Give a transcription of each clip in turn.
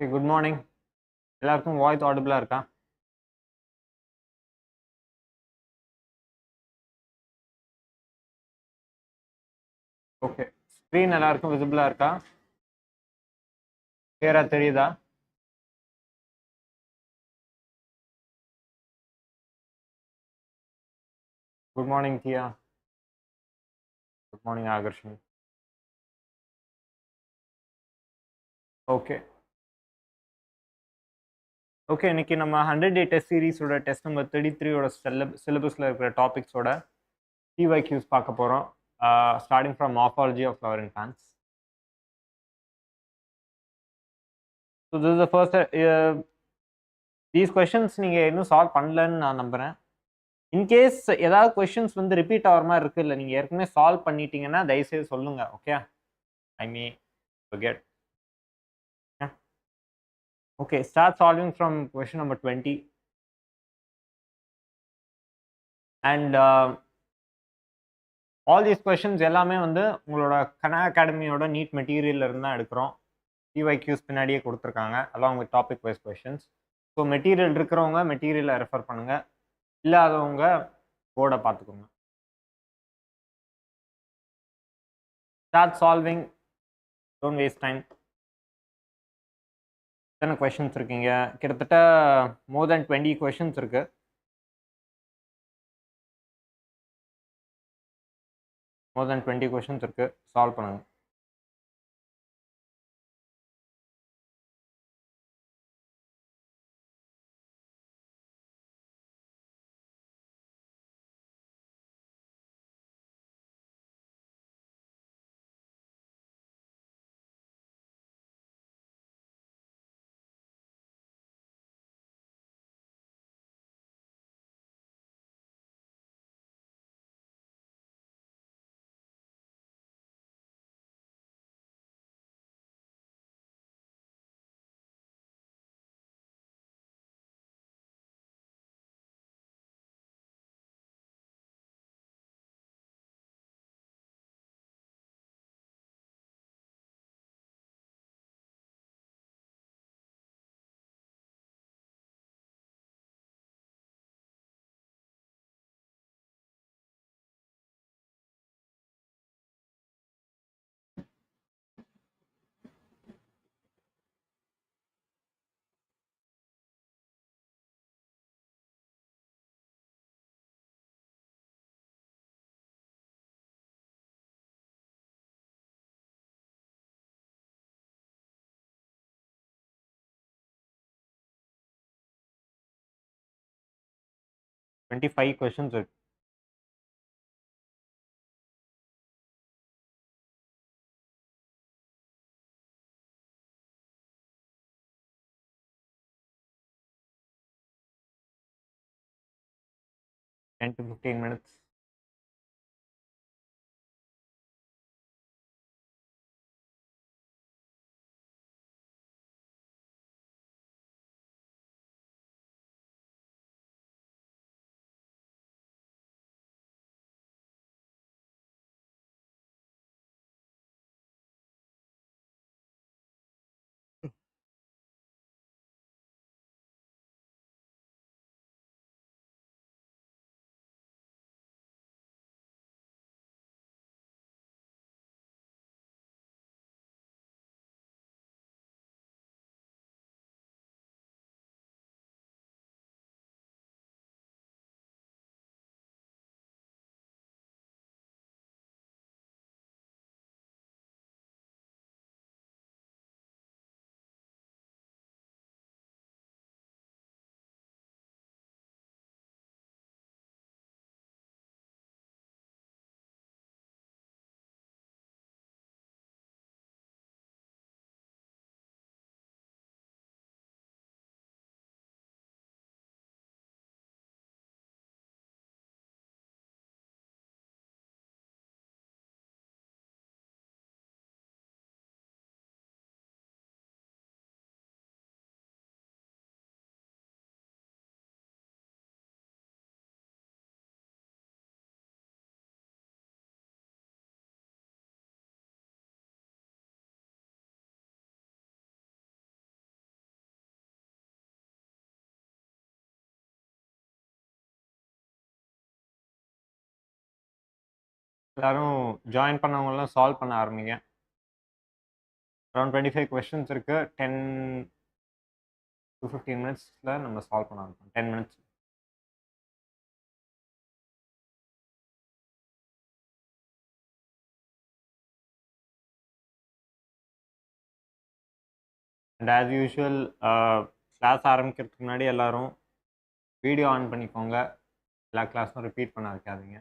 Okay, good morning. எல்லாருக்கும் voice ஆடிபிளா இருக்கா? ஓகே. ஸ்க்ரீன் எல்லாருக்கும் விசிபிளா இருக்கா? கிளியரா தெரியுதா? Good morning Diya. Good morning Aakarshan. Okay. Okay, இன்னைக்கு நம்ம 100 டே டெஸ்ட் சீரிஸோட டெஸ்ட் நம்பர் 33 ஓட சிலபஸ்ல இருக்கிற டாபிக்ஸோட PYQs பார்க்க போறோம். Starting from morphology of flower and plants. So this is the first these questions நீங்கள் இன்னும் சால்வ் பண்ணலன்னு நான் நம்புகிறேன். இன்கேஸ் ஏதாவது கொஷின்ஸ் வந்து ரிப்பீட் ஆகிற மாதிரி இருக்குது, இல்லை நீங்கள் ஏற்கனவே சால்வ் பண்ணிட்டீங்கன்னா தயவுசெய்து சொல்லுங்கள். Okay, I me forget. Yeah. Okay, start solving from question number 20. And all these questions எல்லாமே வந்து உங்களோட KANA அகாடமியோட நீட் மெட்டீரியல்ல இருந்து தான் எடுக்கிறோம். PYQs பின்னாடியே கொடுத்துருக்காங்க along with topic wise questions. So material இருக்கிறவங்க மெட்டீரியலை ரெஃபர் பண்ணுங்க, இல்லாதவங்க போர்டை பார்த்துக்கோங்க. Start solving, don't waste time. எத்தனை கொஷின்ஸ் இருக்கீங்க? கிட்டத்தட்ட மோர் தென் 20 கொஷின்ஸ் இருக்கு. மோர் தென் 20 கொஷின்ஸ் இருக்கு, சால்வ் பண்ணுங்க. டுவெண்ட்டி 25 கொஷின்ஸ் இருக்கு. Ten to 15 minutes. எல்லாரும் ஜாயின் பண்ணவங்கலாம் சால்வ் பண்ண ஆரம்பிங்க. அரௌண்ட் 25 கொஸ்டின்ஸ் இருக்கு. 10 to 15 மினிட்ஸ்ல நம்ம சால்வ் பண்ண ஆரம்பிப்போம். 10 minutes. And as usual class ஆரம்பிக்கிறதுக்கு முன்னாடி எல்லாரும் வீடியோ ஆன் பண்ணிக்கோங்க. எல்லா கிளாஸும் ரிப்பீட் பண்ண வைக்காதீங்க.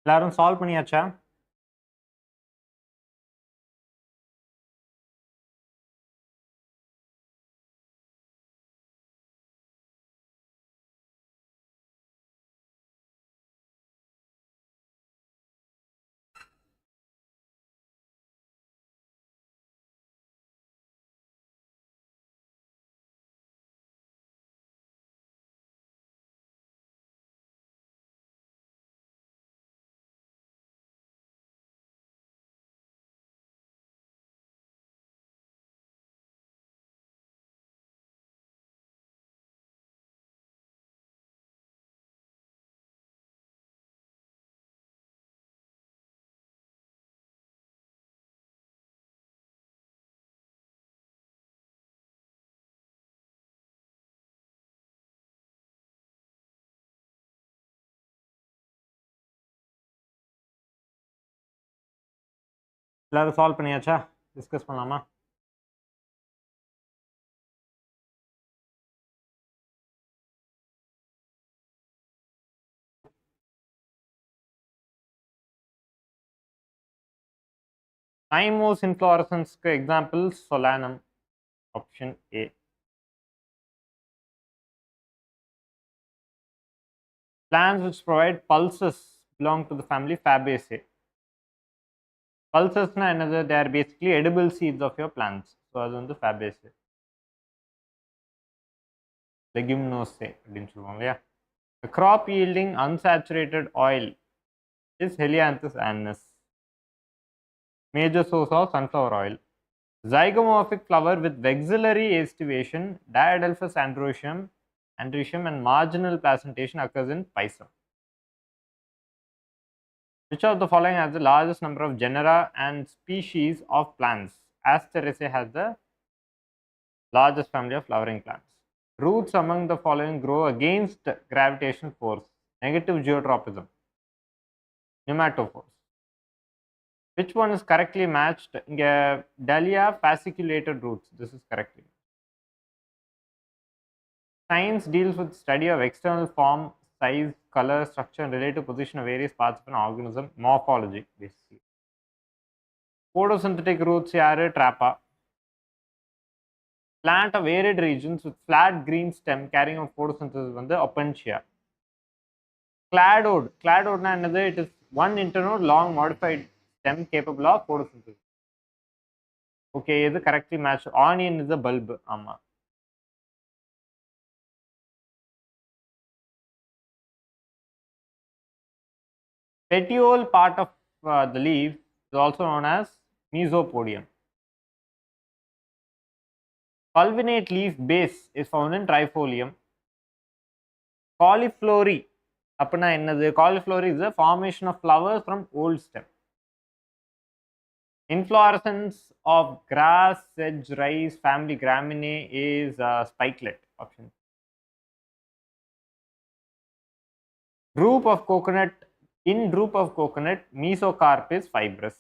எல்லாரும் சால்வ் பண்ணியாச்சா? எல்லாரும் சால்வ் பண்ணியாச்சா? டிஸ்கஸ் பண்ணலாமா? Thymos inflorescence example solanum, option A. Plants which provide pulses belong to the family Fabaceae. Pulses na another, they are basically edible seeds of your plants. So அது வந்து Fabaceae. Leguminosae அப்படின்னு சொல்லுவாங்க இல்லையா? The crop yielding unsaturated oil is Helianthus annus. Major source of sunflower oil. Zygomorphic flower with vexillary estivation, diadelphous androecium, and marginal placentation occurs in Pisum. Which of the following has the largest number of genera and species of plants? Asteraceae has the largest family of flowering plants. Roots among the following grow against gravitational force. Negative geotropism. Pneumatophores. Which one is correctly matched? Dahlia fasciculated roots. This is correctly. Science deals with study of external form, size, color, structure, and relative position of various parts of an organism. Morphology, basically. Photosynthetic roots yaru? Trappa. Plant of arid regions with flat green stem carrying out photosynthesis vandu Opuntia. Cladode. Cladode na another, it is one internode long modified stem capable of photosynthesis. Okay, இது correctly matched. Onion is a bulb. ஆமா. Petiole part of the leaf is also known as mesopodium. Fulvinate leaf base is found in trifolium. Cauliflory. அப்படின்னா என்னது? Cauliflory is the formation of flowers from old stem. Inflorescence of grass, sedge, rice, family Graminae is spikelet. Option. Drupe of coconut. In drupe of coconut, mesocarp is fibrous.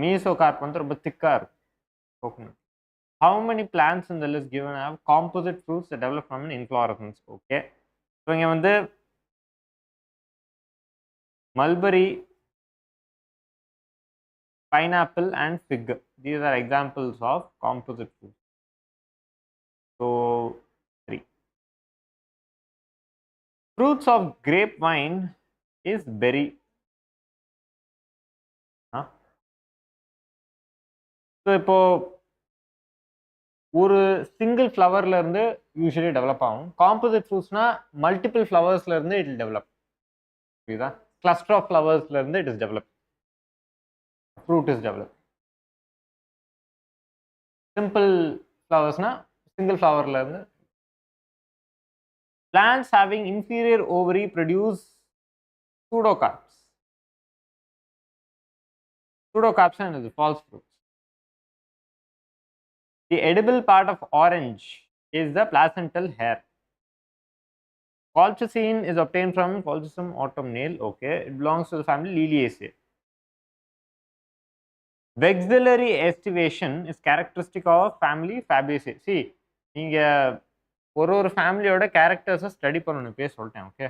Mesocarp வந்து ரொம்ப thick-ஆ இருக்கும் coconut. How many plants in the list given have composite fruits that develop from an inflorescence? Okay. So இங்க வந்து mulberry, pineapple and fig. These are examples of composite fruits. So 3. Fruits of grapevine is berry. So இப்போ ஒரு single ஃப்ளவர்ல இருந்து usually develop ஆகும். Composite ஃப்ரூட்ஸ்னா multiple ஃப்ளவர்ஸ்ல இருந்து இட் டெவலப். புரியுதா? கிளஸ்டர் ஆஃப் ஃப்ளவர்ஸ்ல இருந்து it is develop. Fruit is develop. Simple ஃப்ளவர்ஸ்னா சிங்கிள் ஃப்ளவர்ல இருந்து. Plants having inferior ovary produce pseudocarps. Pseudocarps are false fruits. The edible part of orange is the placental hair. Colchicine is obtained from Colchicum autumnale. Okay, it belongs to the family Liliaceae. Vexillary estivation is characteristic of family Fabaceae. See, நீங்க ஒரு ஃபேமிலியோட கேரக்டர்ஸை study பண்ணணும். பேர் சொல்லிட்டேன். Okay,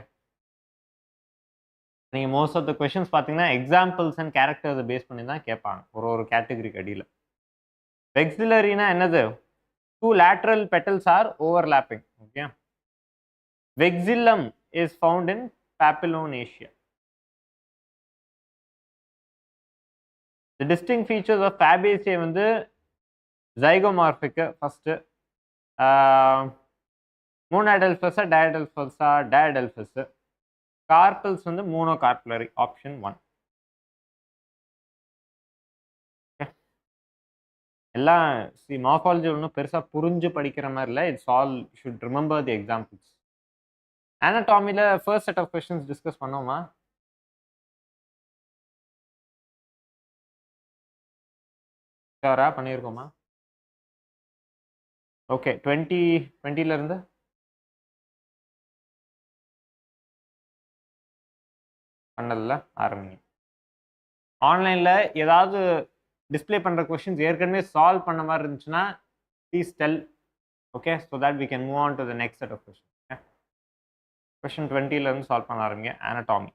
நீங்க most of the questions பார்த்தீங்கன்னா examples and கேரக்டர்ஸை base பண்ணி தான் கேட்பாங்க ஒரு கேட்டகரிக்கு அடியில். வெக்ஸிலரினா என்னது? Two lateral petals are overlapping. Okay. Vexillum is found in papilionaceae. The distinct features of Fabaceae வந்து ஜைகோமார்பிக் ஃபர்ஸ்ட், மோனோடெல்பஸா டயடெல்பஸா டயடெல்பஸ், கார்பல்ஸ் வந்து மோனோகார்புலரி ஆப்ஷன் 1. எல்லாம் மார்ஃபாலஜி ஒன்றும் பெருசாக புரிஞ்சு படிக்கிற மாதிரி இல்லை. It's all should remember the examples. ஆனடாமியில் first set of questions discuss பண்ணோமா? ஷோரா பண்ணியிருக்கோமா? ஓகே. 2020 பண்ணதில்ல, ஆரம்பிங்க. ஆன்லைனில் ஏதாவது டிஸ்பிளே பண்ணுற கொஸ்டின்ஸ் ஏற்கனவே சால்வ் பண்ண மாதிரி இருந்துச்சுன்னா please tell. Okay, so that we can move on to the next set of question. Question 20 solve பண்ண ஆரம்பிங்க. ஆனடாமி.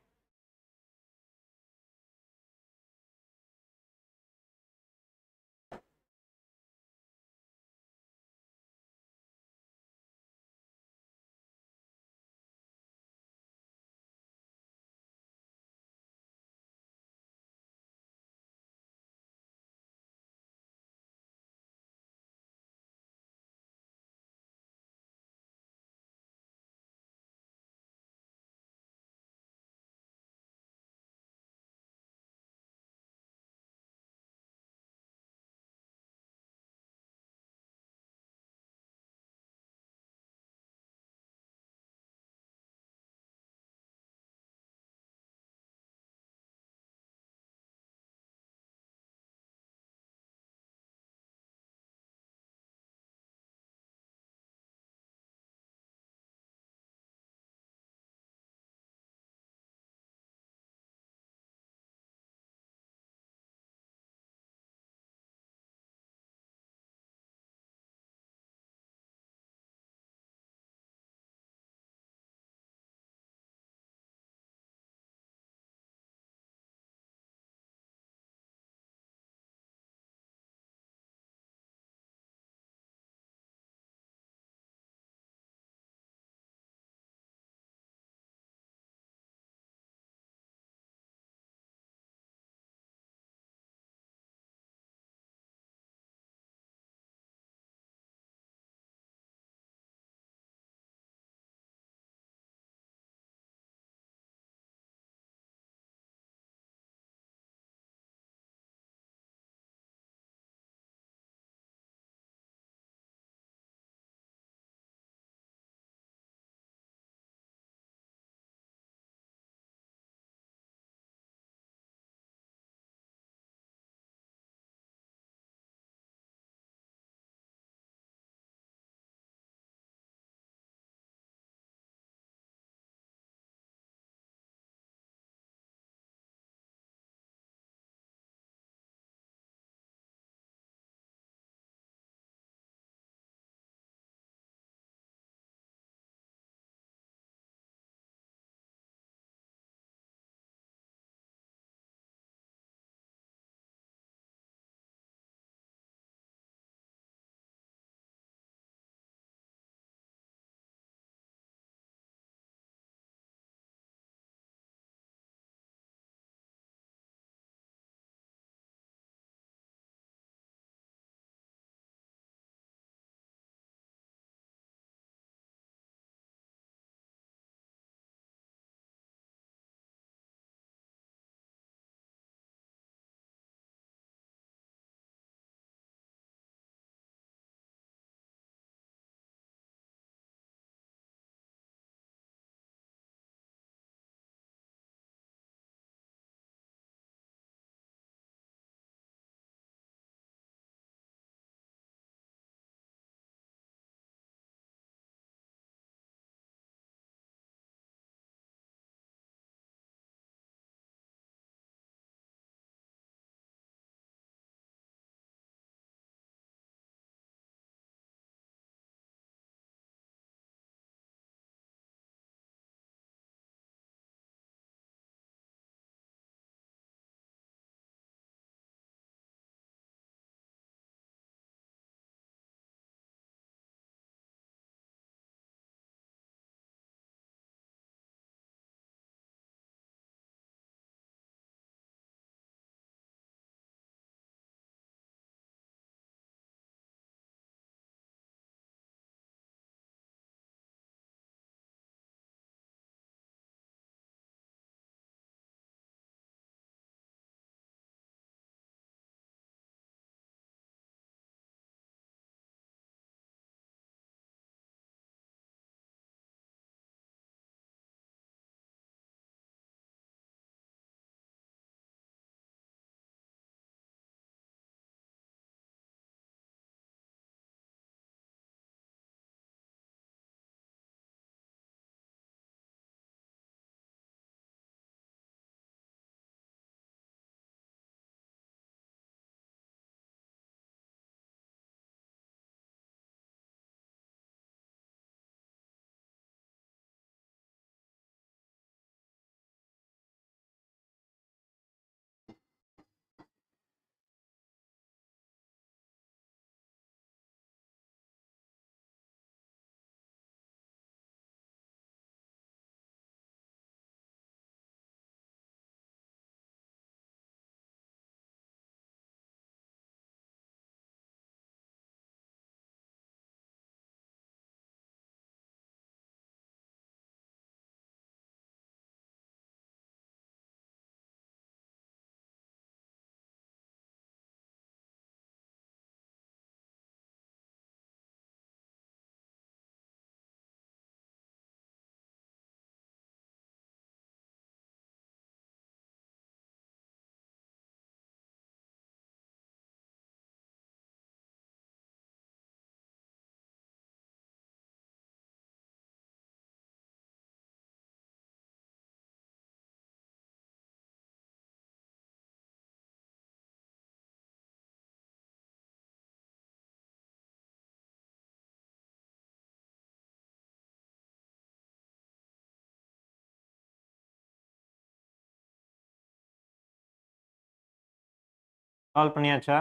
சால்வ் பண்ணியாச்சா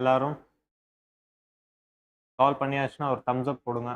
எல்லாரும்? சால்வ் பண்ணியாச்சுன்னா ஒரு தம்ஸ் அப் போடுங்க.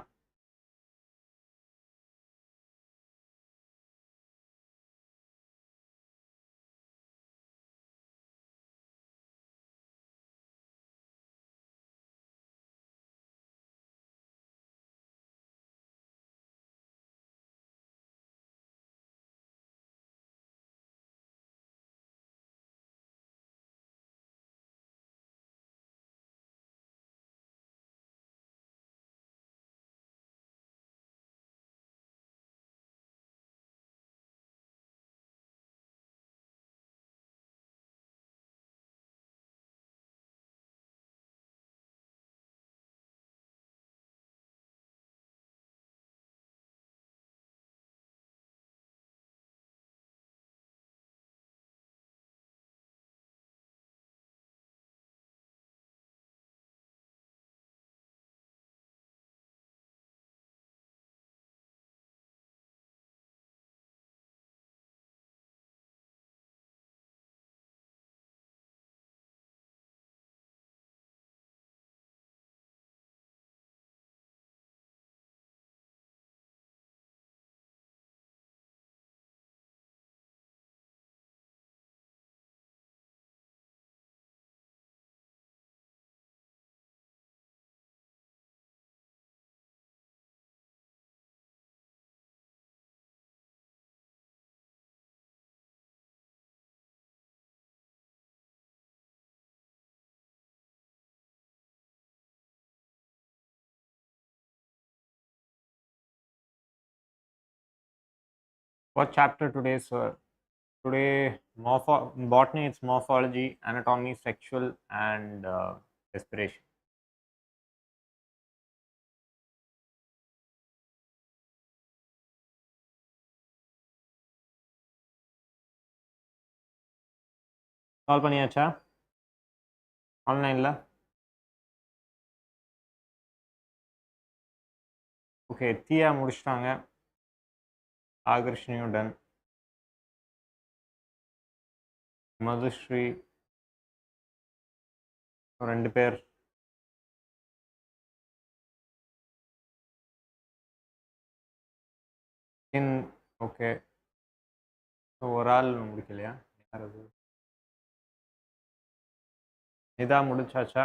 What chapter today, sir? Today, botany, it's morphology, anatomy, sexual, and respiration. Solve பண்ணியாச்சா ஆன்லைனில்? Okay, தீயா முடிச்சிட்டாங்க. ஆகர்ஷினியும் டன். மதுஸ்ரீ 2 பேர். ஓகே, ஒரு ஆள் முடிக்கலையா? யார் அது? இதா முடிச்சாச்சா?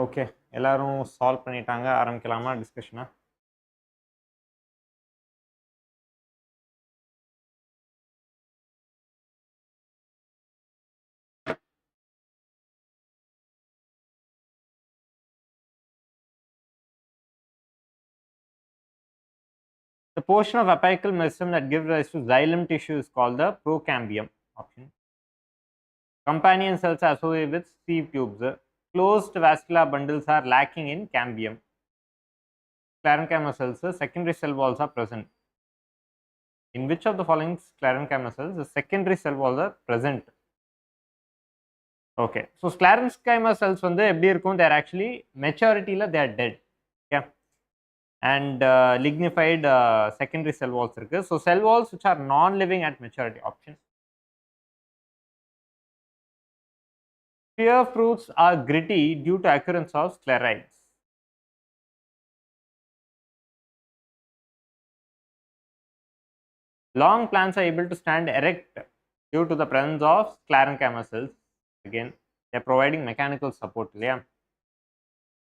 ஓகே, எல்லாரும் சால்வ் பண்ணிட்டாங்க. ஆரம்பிக்கலாமா டிஸ்கஷனை? The portion of apical meristem that gives rise to xylem tissue is called the procambium. Option. Companion cells are associated with sieve tubes. Closed vascular bundles are lacking in cambium. Sclerenchyma cells, secondary cell walls are present. In which of the following sclerenchyma cells the secondary cell walls are present? Okay, so sclerenchyma cells வந்து எப்படி இருக்கும்? They are actually maturityல they are dead. Okay, and lignified secondary cell walls இருக்கு. So cell walls which are non-living at maturity. Option. Pear fruits are gritty due to occurrence of sclerites. Long plants are able to stand erect due to the presence of sclerenchyma cells. Again, they are providing mechanical support. Yeah.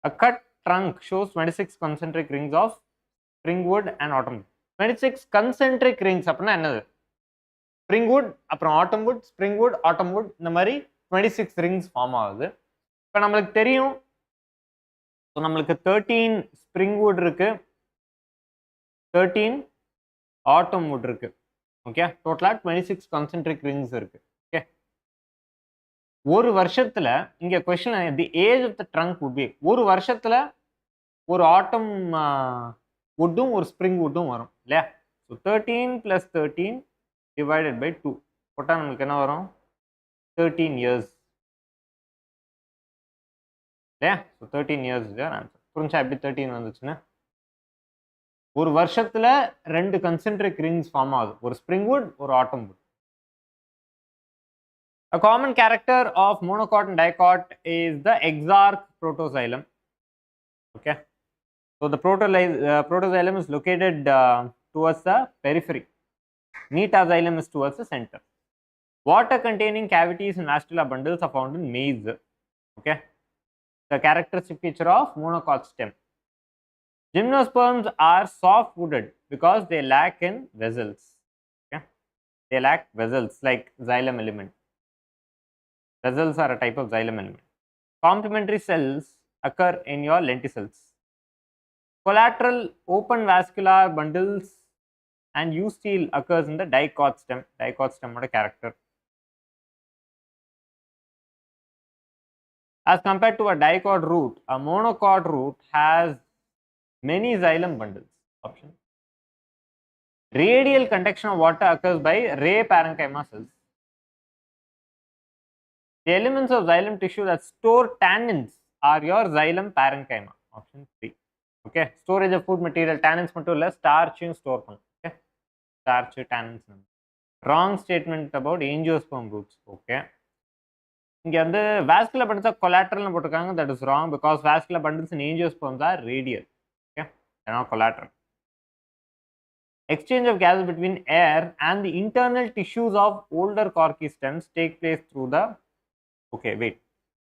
A cut trunk shows 26 concentric rings of springwood and autumn. 26 concentric rings அப்படின்னா என்னது? ஸ்ப்ரிங்வுட், அப்புறம் ஆட்டம்வுட், ஸ்ப்ரிங்வுட், ஆட்டம்வுட், இந்த மாதிரி 26 rings form ஆகுது. இப்போ நம்மளுக்கு தெரியும், so நம்மளுக்கு 13 ஸ்ப்ரிங்வுட் இருக்கு, 13 ஆட்டம்வுட் இருக்கு. ஓகே, டோட்டலா 26 கான்சென்ட்ரிக் ரிங்ஸ் இருக்கு. ஓகே, ஒரு வருஷத்துல இங்க question the age of the trunk would be, ஒரு வருஷத்துல ஒரு ஆட்டம் வுட்டும் ஒரு ஸ்ப்ரிங் வுட்டும் வரும் இல்லையா? ஸோ 13 + 13 டிவைடட் பை 2 போட்டால் நமக்கு என்ன வரும்? 13 இயர்ஸ் இல்லையா? So 13 years answer. புரிஞ்சா எப்படி 13 வந்துச்சுன்னு? ஒரு வருஷத்துல 2 concentric rings ஃபார்ம் ஆகுது. ஒரு spring wood, ஒரு autumn wood. A common character of monocot and dicot is the exarch protoxylem. Okay. So the protoxylem is located towards the periphery. Neet xylem is towards the center. Water containing cavities in vascular bundles are found in maize. Okay. The characteristic feature of monocot stem. Gymnosperms are soft wooded because they lack in vessels. Okay. They lack vessels like xylem element. Vessels are a type of xylem element. Complementary cells occur in your lenticels. Collateral open vascular bundles and eustyl occurs in the dicot stem. Dicot stem oda character. As compared to a dicot root, a monocot root has many xylem bundles. Option. Radial conduction of water occurs by ray parenchyma cells. The elements of xylem tissue that store tannins are your xylem parenchyma. Option 3. Okay. Storage of food material, tannins மட்டும் இல்ல, starch store பண்ணும். Okay. Starch, tannins. Wrong statement about angiosperm roots. Okay. இங்க வந்து vascular bundles collateral போட்டிருக்காங்க. That is wrong because vascular bundles in angiosperms are radial. Okay. They are not collateral. Exchange of gases between air and the internal tissues of older corky stems take place through the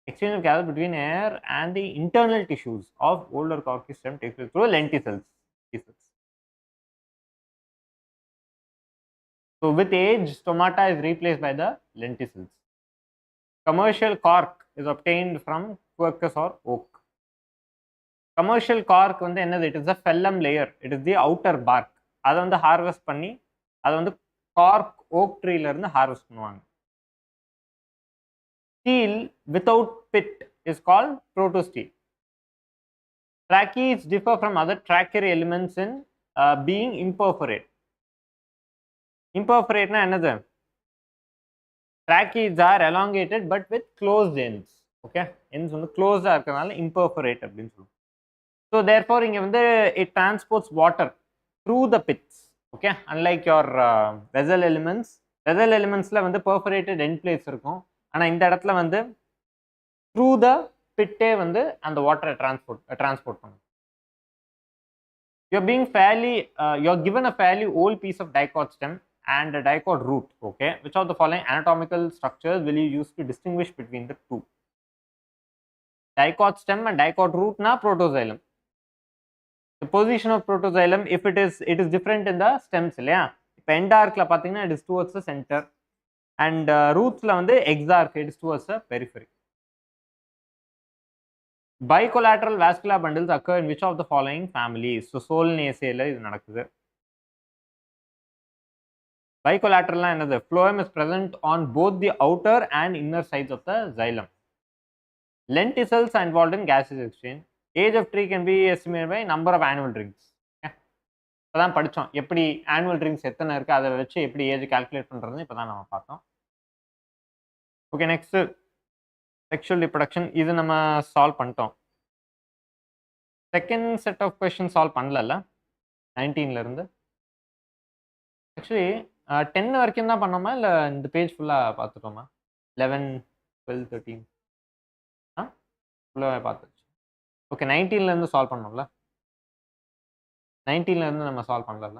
exchange of gases between air and the internal tissues of older corky stem takes place through lenticels. So with age, stomata is replaced by the lenticels. Commercial cork is obtained from quercus or oak. Commercial cork வந்து என்னது? It is the phellem layer. It is the outer bark. அதை வந்து harvest பண்ணி அதை வந்து cork oak treeல இருந்து harvest பண்ணுவாங்க. Steel without pit is called protosteel. Tracheids differ from other trachary elements in being imperforate. Imperforate na என்னது? Tracheids are elongated but with closed ends. Okay, ends வந்து closed இருக்கறனால imperforate அப்படினு சொல்லுவோம். So therefore இங்க வந்து it transports water through the pits. Okay, unlike your vessel elementsல வந்து perforated end plates இருக்கும். ஆனா இந்த இடத்துல வந்து through the pit வந்து அந்த water transport பண்ணும். You're given a fairly old piece of dicot stem and a dicot root. Okay, which of the following anatomical structures will you use to distinguish between the two? Dicot stem and dicot root na protoxylem. The position of protoxylem, if it is different in the stems இல்லையா? இப்போ endarchல பார்த்தீங்கன்னா it is towards the center and rootsல வந்து exarch it is towards the periphery. Bicollateral vascular bundles occur in which of the following families? So Solanaceae இது நடக்குது. Bicollateral na என்னது? Phloem is present on both the outer and inner sides of the xylem. Lenticels are involved in gaseous exchange. Age of tree can be estimated by number of annual rings. இப்பதான் படிச்சோம் எப்படி annual rings எத்தனை இருக்கு அதை வச்சு எப்படி age calculate பண்றதுன்னு இப்பதான் நம்ம பார்த்தோம். Okay, next sexual reproduction. இது நம்ம சால்வ் பண்ணிட்டோம். Second set of question solve பண்ணல 19ல இருந்து. ஆக்சுவலி 10 வரைக்கும் தான் பண்ணோமா இல்லை இந்த பேஜ் ஃபுல்லாக பார்த்துட்டோமா? 11, 12, 13 ஃபுல்லாக பார்த்துச்சு. ஓகே, 19ல இருந்து சால்வ் பண்ணோம்ல. 19ல இருந்து நம்ம சால்வ் பண்ணல.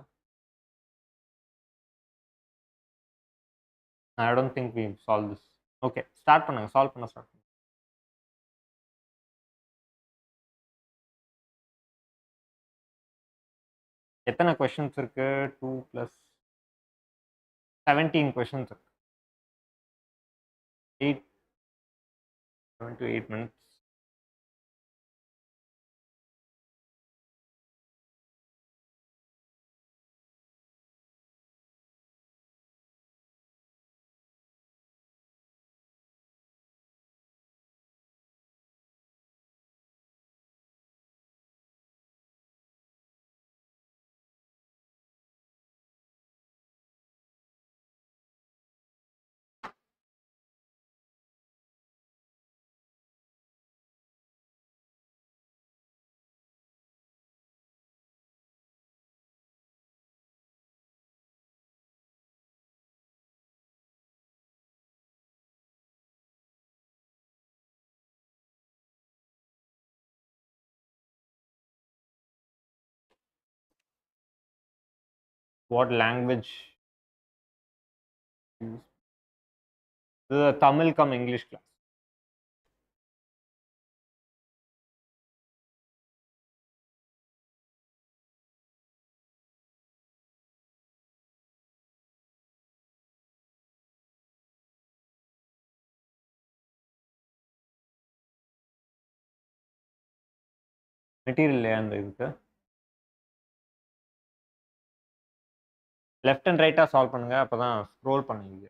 I don't think we solved this. Okay, start பண்ணுங்க, சால்வ் பண்ண ஸ்டார்ட் பண்ணுங்க. எத்தனை கொஸ்டின்ஸ் இருக்கு? 2 + 17 கொஸ்டின்ஸ் இருக்கு. 7 to 8 minutes. What language? This is a Tamil come English class. Material இல்லையா அந்த இதுக்கு? லெஃப்ட் அண்ட் ரைட்டா சால்வ் பண்ணுங்க, அப்பதான் ஸ்க்ரோல் பண்ணுவீங்க.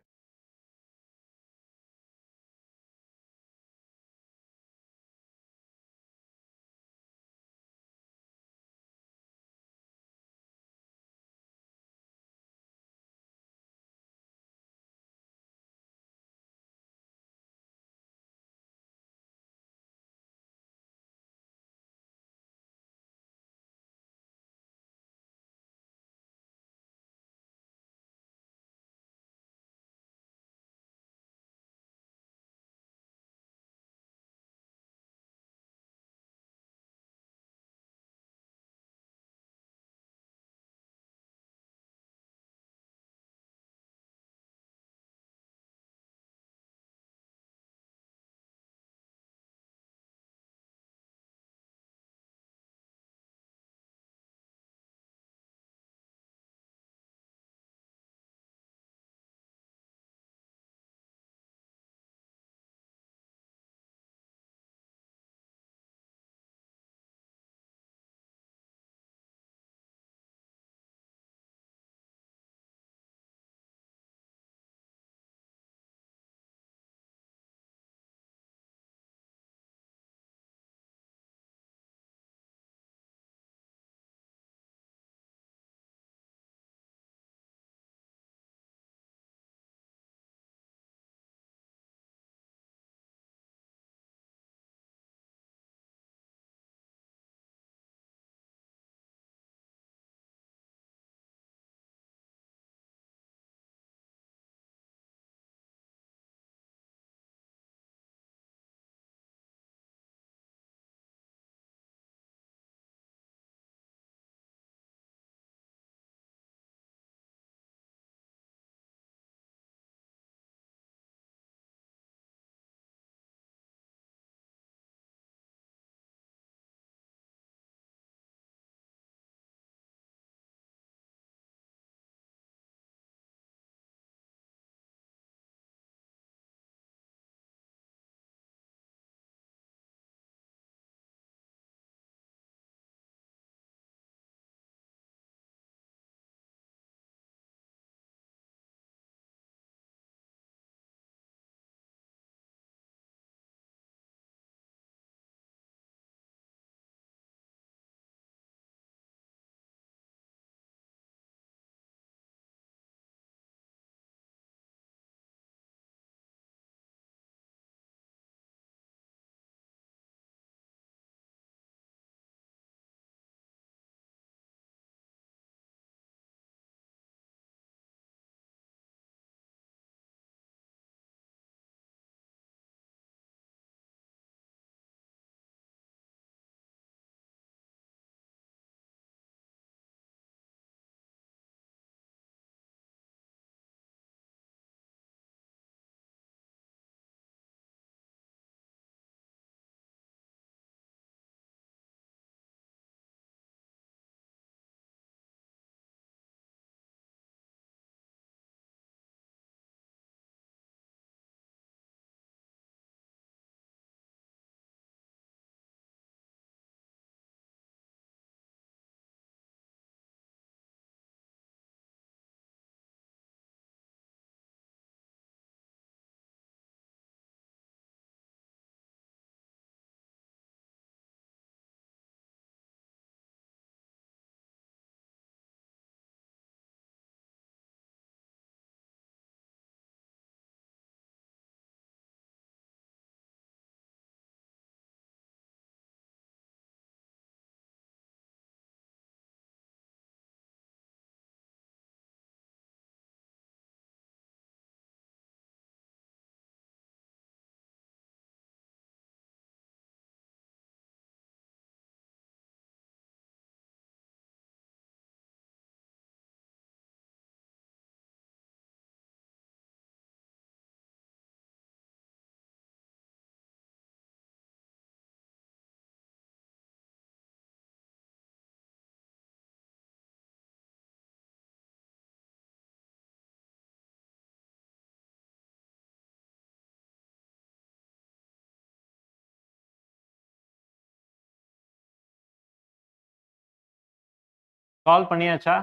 சால்வ் பண்ணியாச்சா?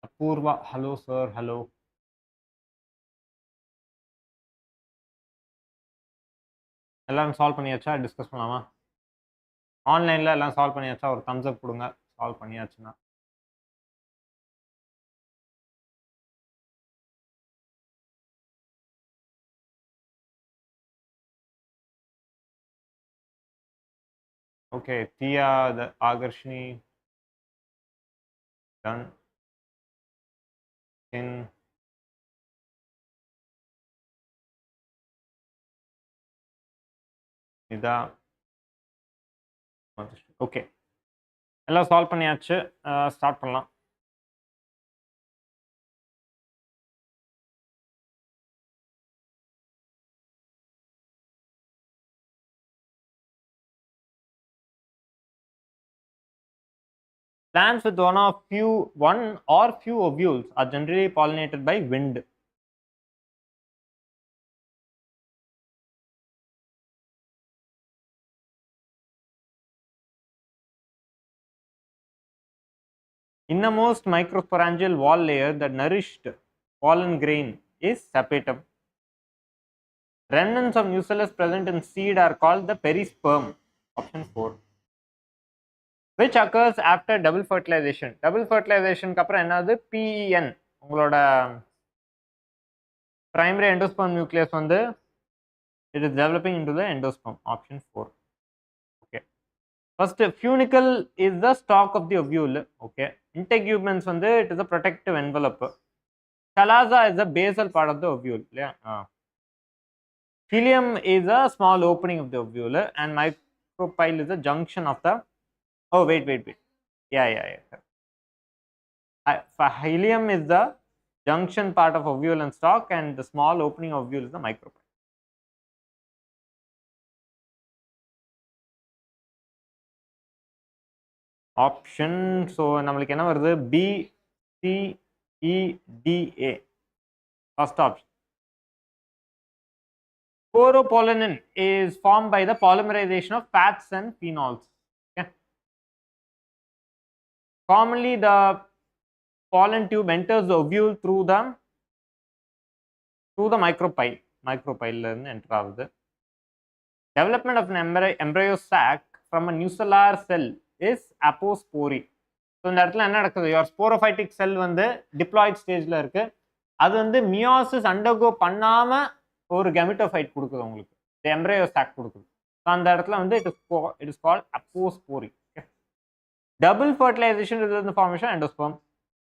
Apoorva hello sir, hello. எல்லாரும் சால்வ் பண்ணியாச்சா? டிஸ்கஸ் பண்ணலாமா? ஆன்லைன்ல எல்லாம் சால்வ் பண்ணியாச்சா? ஒரு தம்ஸ் அப் கொடுங்க சால்வ் பண்ணியாச்சுன்னா. Okay, Tia, the Agarshni, done. In Nida, okay. எல்லாம் சால்வ் பண்ணியாச்சு. ஸ்டார்ட் பண்ணலாம். Plants with one or few ovules are generally pollinated by wind. Innermost microsporangial wall layer that nourished pollen grain is sapetum. Remnants of nucellus present in seed are called the perisperm. Option 4. Which occurs after double fertilization. Double fertilization அப்புறம் என்னது? PEN. உங்களோட primary endosperm nucleus வந்து it is developing into the endosperm. Option 4. Okay. First, funicle is the stalk of the ovule. Okay. Integuments வந்து it is a protective envelope. Chalaza is the basal part of the ovule. Yeah. Cilium is a small opening of the ovule, and micropyle is the junction of the. Oh, wait. Yeah. Helium is the junction part of ovule and stalk, and the small opening of ovule is the micropyle. Option, so நம்மளுக்கு என்ன வருது? B, C, E, D, A. First option. Sporopollenin is formed by the polymerization of fats and phenols. Okay. Commonly, the pollen tube enters the ovule through the micropyle. Micropyle enter ஆகுது. Development of an embryo sac from a nucellar cell is apospory. So இந்த இடத்துல என்ன நடக்குது? Your sporophytic cell வந்து diploid stageல இருக்கு. அது வந்து meiosis undergo பண்ணாம ஒரு கெமிட்டோஃபைட் கொடுக்குது உங்களுக்கு. The embryo sac கொடுக்குது. So அந்த இடத்துல வந்து it is called apospory. Okay. Double fertilization results in the formation of endosperm,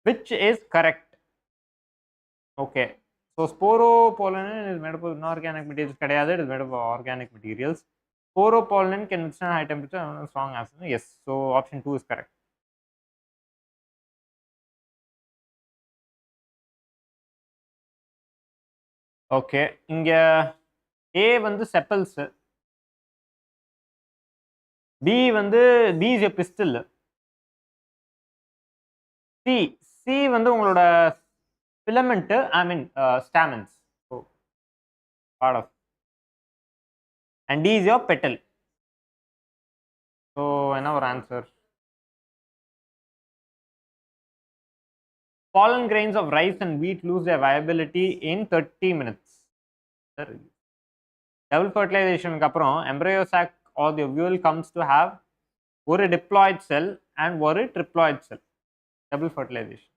which is correct. Okay. So sporopollenin is made up of inorganic materials. கிடையாது, it is made up of organic materials. Sporopollenin can withstand high temperature and strong acid. Yes. So option 2 is correct. Okay. இங்க A வந்து sepals. B வந்து B is a pistil. C வந்து உங்களோட filament, I mean stamens. So part of. And D is your petal. So என்ன ஒரு answer? Pollen grains of rice and wheat lose their viability in 30 minutes. Double fertilization அப்புறம் embryo sac or the ovule comes to have ஒரு diploid cell and ஒரு triploid cell. Double fertilization.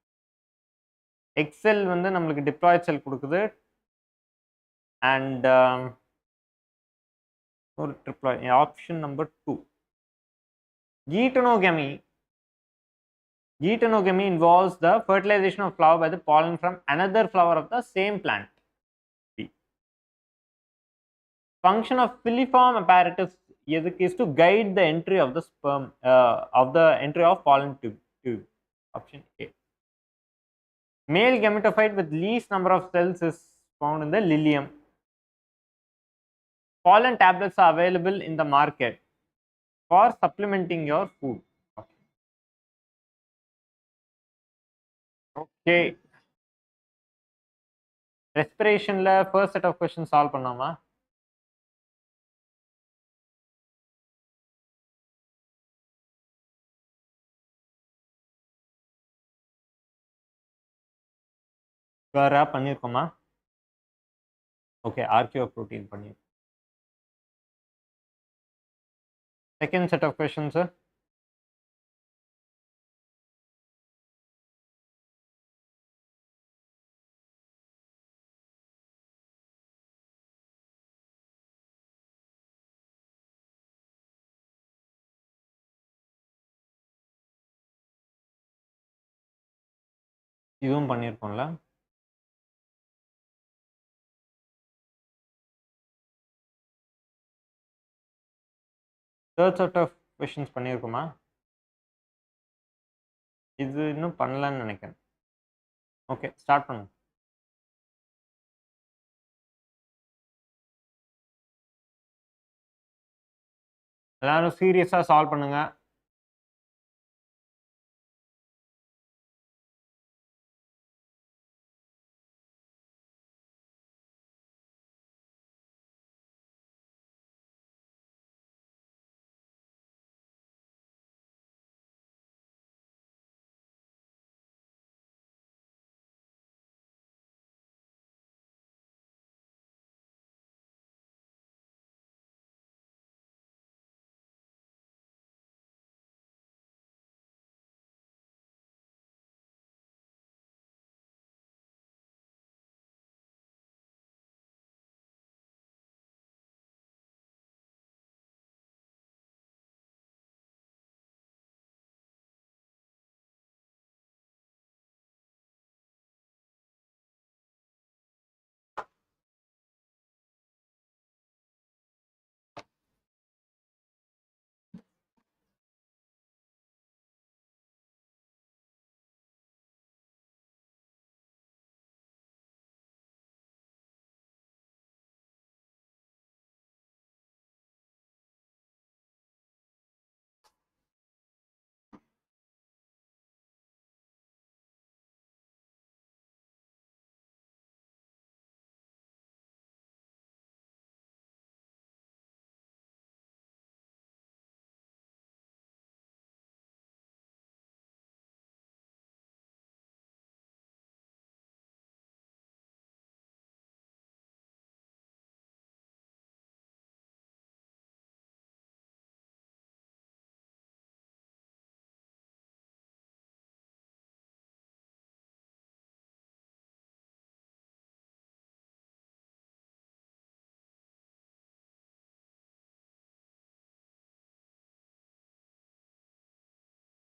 Egg cell வந்து நம்மளுக்கு diploid cell கொடுக்குது and ஒரு triploid. Option number 2. Geitonogamy involves the fertilization of flower by the pollen from another flower of the same plant. B. Function of filiform apparatus is to guide the entry of the sperm entry of pollen tube. Option A. Male gametophyte with least number of cells is found in the lilium. Pollen tablets are available in the market for supplementing your food. Okay. Respiration la first set of questions solve பண்ணாமா? ஸ்கொயராக பண்ணியிருக்கோமா? Okay, RQ protein பண்ணியிருக்கோம். Second set of questions. இதுவும் பண்ணியிருக்கோம்ல. Third set of questions பண்ணியிருக்கோமா? இது இன்னும் பண்ணலன்னு நினைக்கிறேன். ஓகே, ஸ்டார்ட் பண்ணுங்க. எல்லாரும் சீரியஸாக சால்வ் பண்ணுங்க.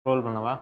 ரோல் பண்ணவா?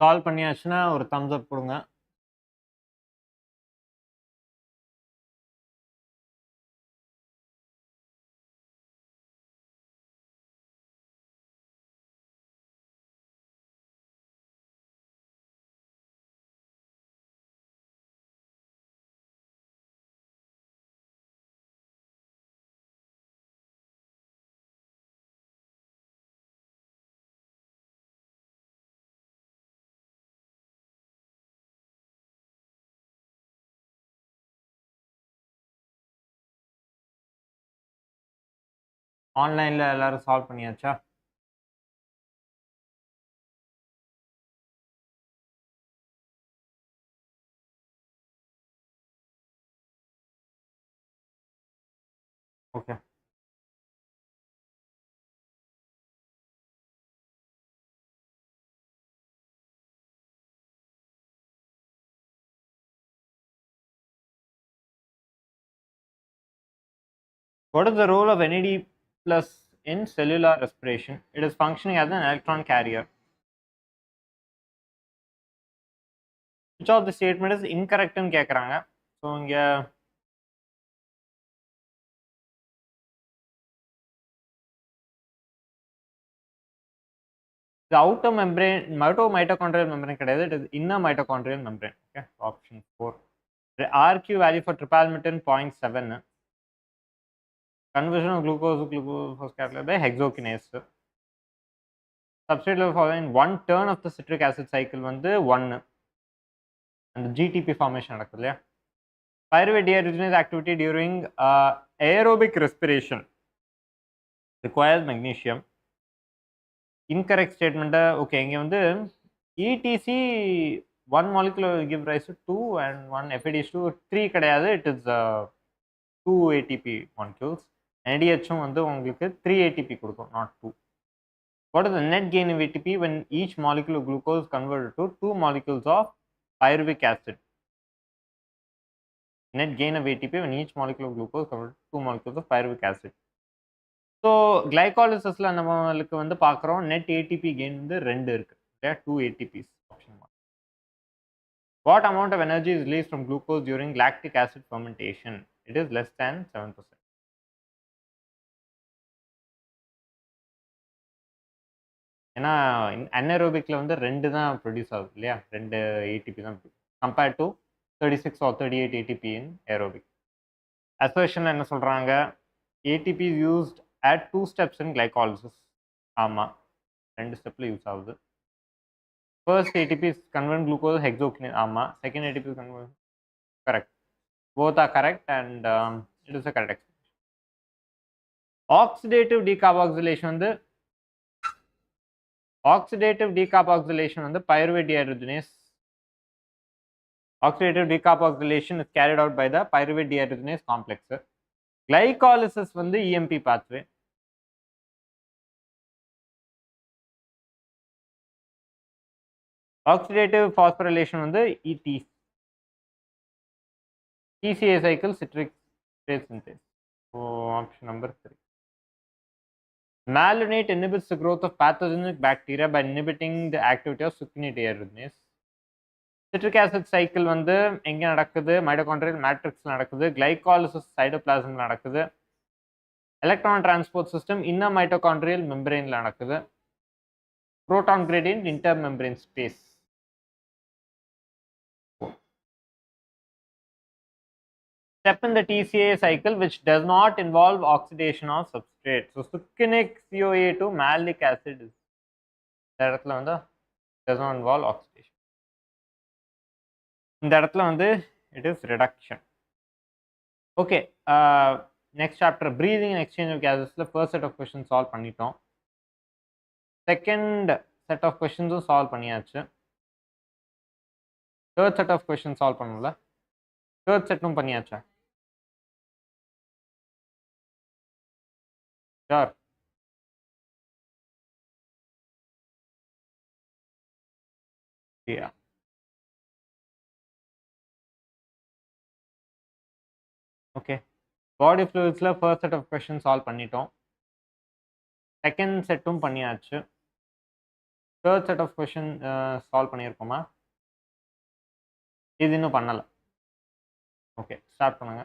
சால்வ் பண்ணியாச்சுன்னா ஒரு தம்ஸ் அப் கொடுங்க. ஆன்லைனில் எல்லாரும் சால்வ் பண்ணியாச்சா? Okay. What is the role of NAD plus in cellular respiration? It is functioning as an electron carrier. Which of the statement is incorrect ன்னு கேட்குறாங்க. ஸோ இங்கே the outer membrane, mitochondrial membrane கிடையாது, it is inner mitochondrial membrane. Okay, option 4. The RQ value for tripalmitin 0.7. Conversion of glucose to glucose catalyzed by hexokinase. Substrate level following one turn of the citric acid cycle வந்து 1 and GTP formation நடக்குது இல்லையா? Pyruvate dehydrogenase activity during aerobic respiration requires magnesium. Incorrect statement. Okay, இங்கே வந்து ETC one molecule will give rise to 2 and one FADH2 3 கிடையாது, it is 2 ATP molecules. NADH வந்து உங்களுக்கு 3 ATP கொடுக்கும், not 2. What is the net gain of ATP when each molecule of glucose is converted to 2 molecules of pyruvic acid? Net gain of ATP when each molecule of glucose is converted to 2 molecules of pyruvic acid. So கிளைகாலிசிஸில் நம்மளுக்கு வந்து பார்க்குறோம் net ATP gain வந்து 2 இருக்கு, 2 ATPs. Option 1. What amount of energy is released from glucose during lactic acid fermentation? It is less than 7%. ஏன்னா அனரோபிக்ல வந்து 2 தான் produce ஆகுது இல்லையா, 2 ATP தான் compared to 36 or 38 ATP in aerobic. Assertion என்ன சொல்கிறாங்க, ATP is used at 2 steps in glycolysis. ஆமாம், 2 ஸ்டெப்பில் யூஸ் ஆகுது. First ATP is convert glucose hexokinase. ஆமாம். Second ATP is convert. Correct. Both are correct and it is a correct explanation. Oxidative decarboxylation வந்து pyruvate dehydrogenase. Oxidative decarboxylation is carried out by the pyruvate dehydrogenase complex. Glycolysis வந்து EMP pathway. Oxidative phosphorylation வந்து ET. TCA cycle citric acid synthase. So option number 3. Malonate inhibits the growth of pathogenic bacteria by inhibiting the activity of succinate dehydrogenase. Citric acid cycle வந்து எங்க நடக்குது, mitochondrial மேட்ரிக்ஸ்ல நடக்குது, glycolysis சைட்டோபிளாசம்ல நடக்குது, electron transport system inner mitochondrial மெம்பரேன்ல நடக்குது, proton gradient inter membrane space. Step in the TCA cycle which does not involve oxidation of substrate. So succinic CoA to malic acid is இந்த இடத்துல வந்து does not involve oxidation. இந்த இடத்துல வந்து it is reduction. Okay, next chapter breathing and exchange of gasesல first set of questions solve பண்ணிட்டோம். Second set of questions solve பண்ணியாச்சு. Third set of questions solve பண்ணல. Third setடும் பண்ணியாச்சா? Sure. Yeah. Okay. Body fluidsல first set of questions solve பண்ணிட்டோம். Second setடும் பண்ணியாச்சு. Third set of question solve பண்ணியிருக்கோமா? இது இன்னும் பண்ணல. Okay, start பண்ணுங்க.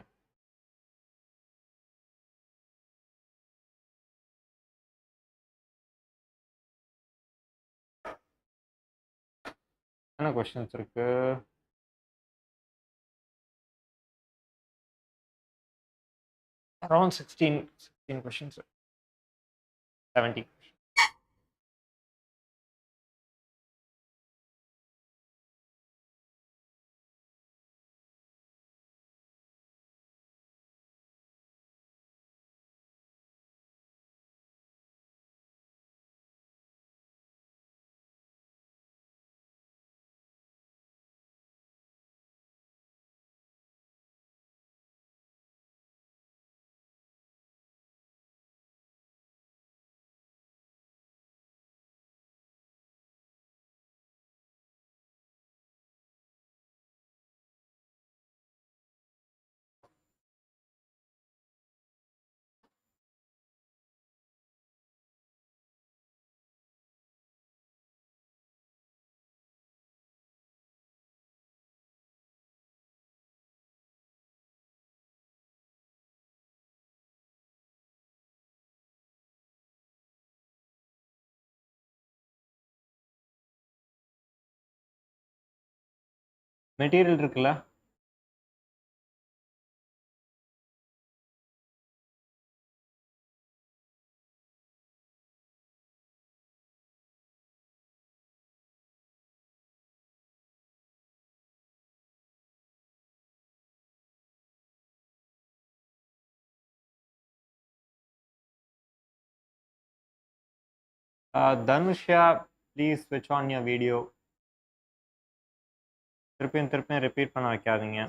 என்ன கொஸ்டின்ஸ் இருக்கு? Around 16 questions. 17. மெட்டீரியல் இருக்குல்ல? தனுஷா, ப்ளீஸ் ஸ்விட்ச் ஆன் யுவர் வீடியோ. திருப்பியும் ரிப்பீட் பண்ண வைக்காதீங்க.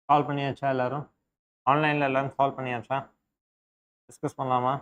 சால்வ் பண்ணியாச்சா எல்லாரும்? ஆன்லைனில் எல்லாரும் சால்வ் பண்ணியாச்சா? டிஸ்கஸ் பண்ணலாமா?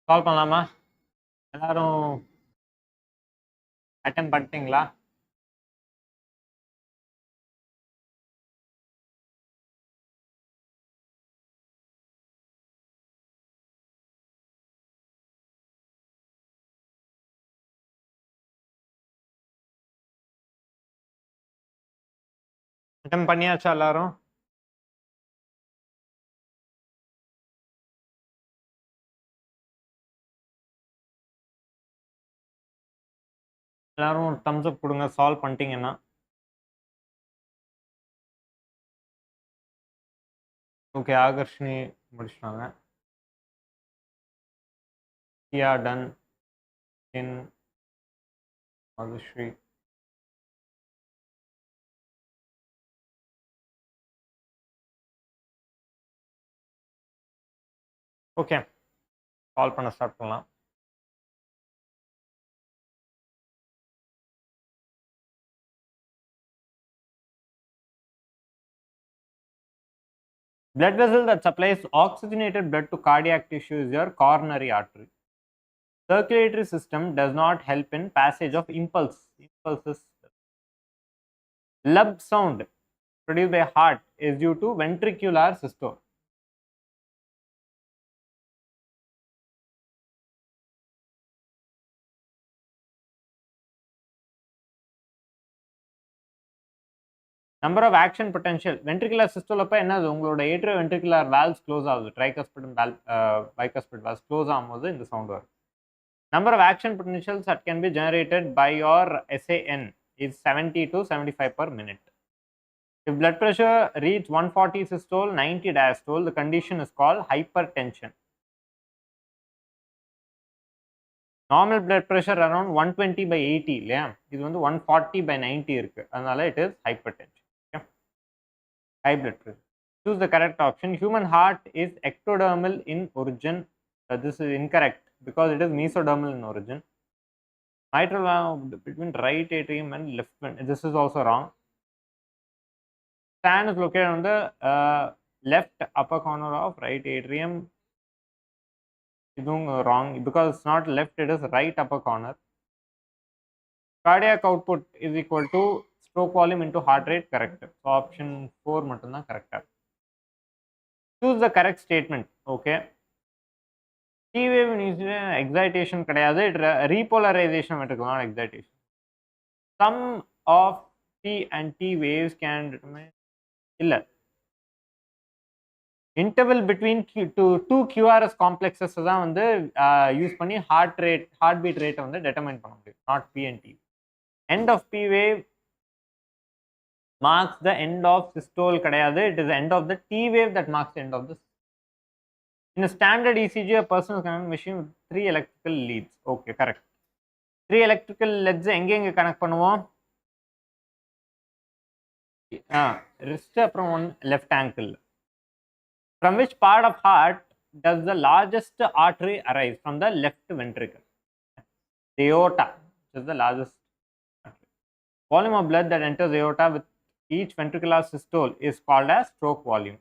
சால்வ் பண்ணலாமா? எல்லாரும் அட்டன் பண்ணிட்டீங்களா? அட்டன் பண்ணியாச்சா எல்லாரும்? எல்லாரும் ஒரு தம்ஸ் அப் கொடுங்க சால்வ் பண்ணிட்டீங்கன்னா. ஓகே, ஆகர்ஷினி முடிச்சிட்டாங்க. கியா டன். இன் மதுஸ்ரீ. ஓகே, சால்வ் பண்ண ஸ்டார்ட் பண்ணலாம். Blood vessel that supplies oxygenated blood to cardiac tissue is your coronary artery. Circulatory system does not help in passage of impulses. Lub sound produced by heart is due to ventricular systole. Number of action potential. Ventricular systole அப்ப என்னது உங்களோட atrioventricular valves close ஆகுது. Tricuspid and bicuspid valves close ஆகும்போது இந்த sound வரும். Number of action potentials that can be generated by your SAN is 70 to 75 per minute. If blood pressure reaches 140 systole, 90 diastole, the condition is called hypertension. Normal blood pressure around 120 by 80 இல்லையா, இது வந்து 140 by 90 இருக்கு, அதனால it is hypertension. Okay? High blood pressure. Choose the correct option. Human heart is ectodermal in origin. This is incorrect because it is mesodermal in origin. Mitral valve between right atrium and left ventricle. This is also wrong. SAN is located on the left upper corner of right atrium. It's wrong because it's not left, it is right upper corner. Cardiac output is equal to stroke volume into heart rate. Correct. So option 4 மட்டும்தான் correct. Choose the correct statement. Okay. T wave excitation கிடையாது, repolarization not excitation. Sum of T and T waves can determine இல்ல. Interval between two QRS complexes தான் வந்து use பண்ணி heartbeat rate வந்து determine பண்ண முடியும், not P and T. End of P wave marks the end of systole கிடையாது, it is the end of the T wave that marks the end of this. In a standard ECG, a person is connected machine with 3 electrical leads. Okay, correct. 3 electrical leads எங்க connect பண்ணுவோம்? wrist அப்புறம் one left ankle. From which part of heart does the largest artery arise? From the left ventricle. The aorta is the largest artery. Volume of blood that enters the aorta with each ventricular systole is called as stroke volume.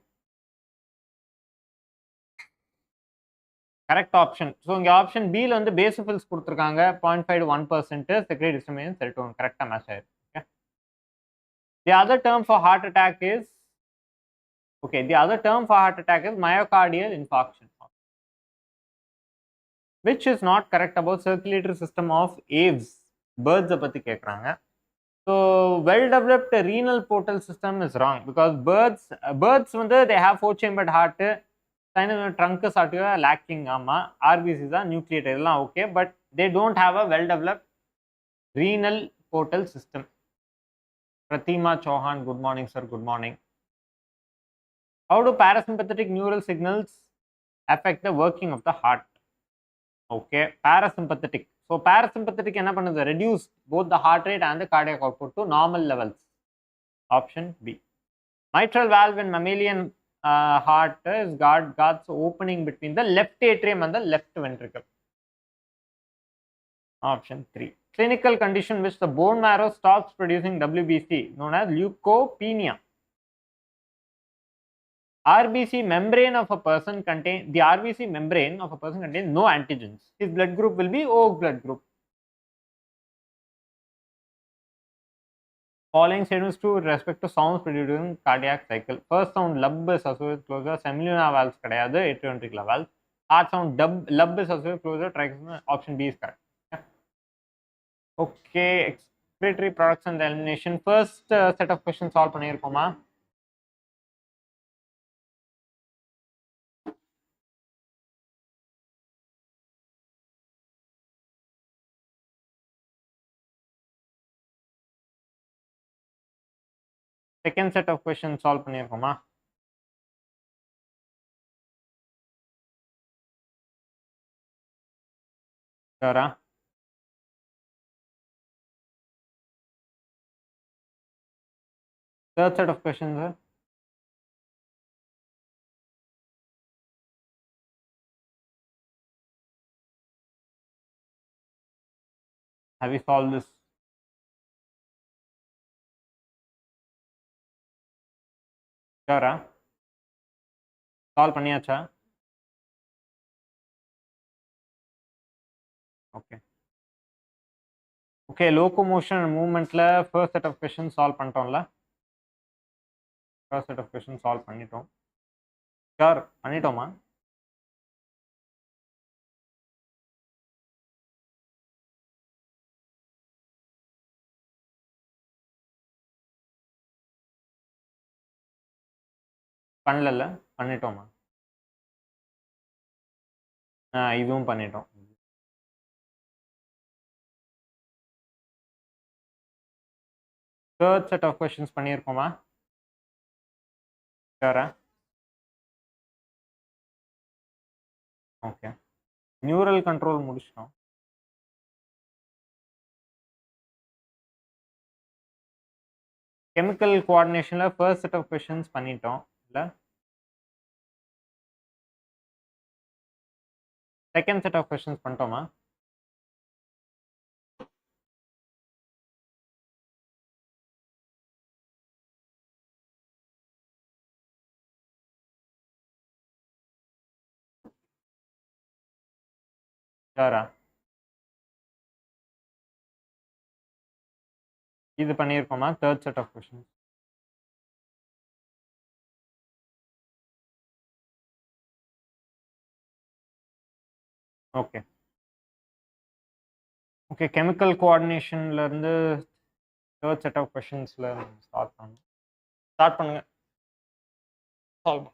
Correct option. So இங்க option B ல வந்து basophils கொடுத்திருக்காங்க 0.5 to 1% secretory serotonin correct match ஆயிருக்கு. Okay. The other term for heart attack is myocardial infarction, which is not correct about circulatory system of aves. Birds பத்தி கேக்குறாங்க. So well-developed renal portal system is wrong because birds வந்து they have four-chambered heart, trunk சாட்டியோ lacking ஆமா, RBC தான் nucleate எல்லாம் okay, but they don't have a well-developed renal portal system. Pratima Chauhan, good morning sir, good morning. How do parasympathetic neural signals affect the working of the heart? Okay, parasympathetic. So parasympathetic என்ன பண்ணுது? Reduce both the heart rate and the cardiac output to normal levels. Option B. Mitral valve in mammalian heart is God's opening between the left atrium and the left ventricle. Option 3. Clinical condition which the bone marrow stops producing WBC, known as leukopenia. RBC membrane of a person contains no antigens. His blood group will be O blood group. Following statements to respect to sounds produced during cardiac cycle. First sound lub is associated closer, semiluna valves கிடையாது, atrioventricular valve. Heart sound lub is associated closer, tricuspid. Option B is correct. Okay, expiratory products and elimination. First set of questions solve பண்ணிருக்கோமா? Second set of questions solve பண்ணிருக்கோமா? Sure. Third set of questions, sir. Have you solved this? Sure. Solve பண்ணியாச்சா? Okay. Okay, locomotion and movementல first set of questions solve பண்ணிட்டோம்ல? First set of questions solve பண்ணிட்டோம். Sure, பண்ணிட்டோமா? பண்ணல, பண்ணிட்டோமா? இதுவும் பண்ணிட்டோம். Third set of questions பண்ணிருக்கோமா? Sure. Okay. Neural control முடிச்சிட்டோம். Chemical coordinationல first set of questions பண்ணிட்டோம் இல்ல? Second set of questions பண்ணிட்டோமா? Sure. இது பண்ணிருக்கோமா? Third set of questions. Okay. Okay, chemical coordinationல இருந்து third set of questionsல start பண்ணுங்க. ஸ்டார்ட் பண்ணுங்க. Solve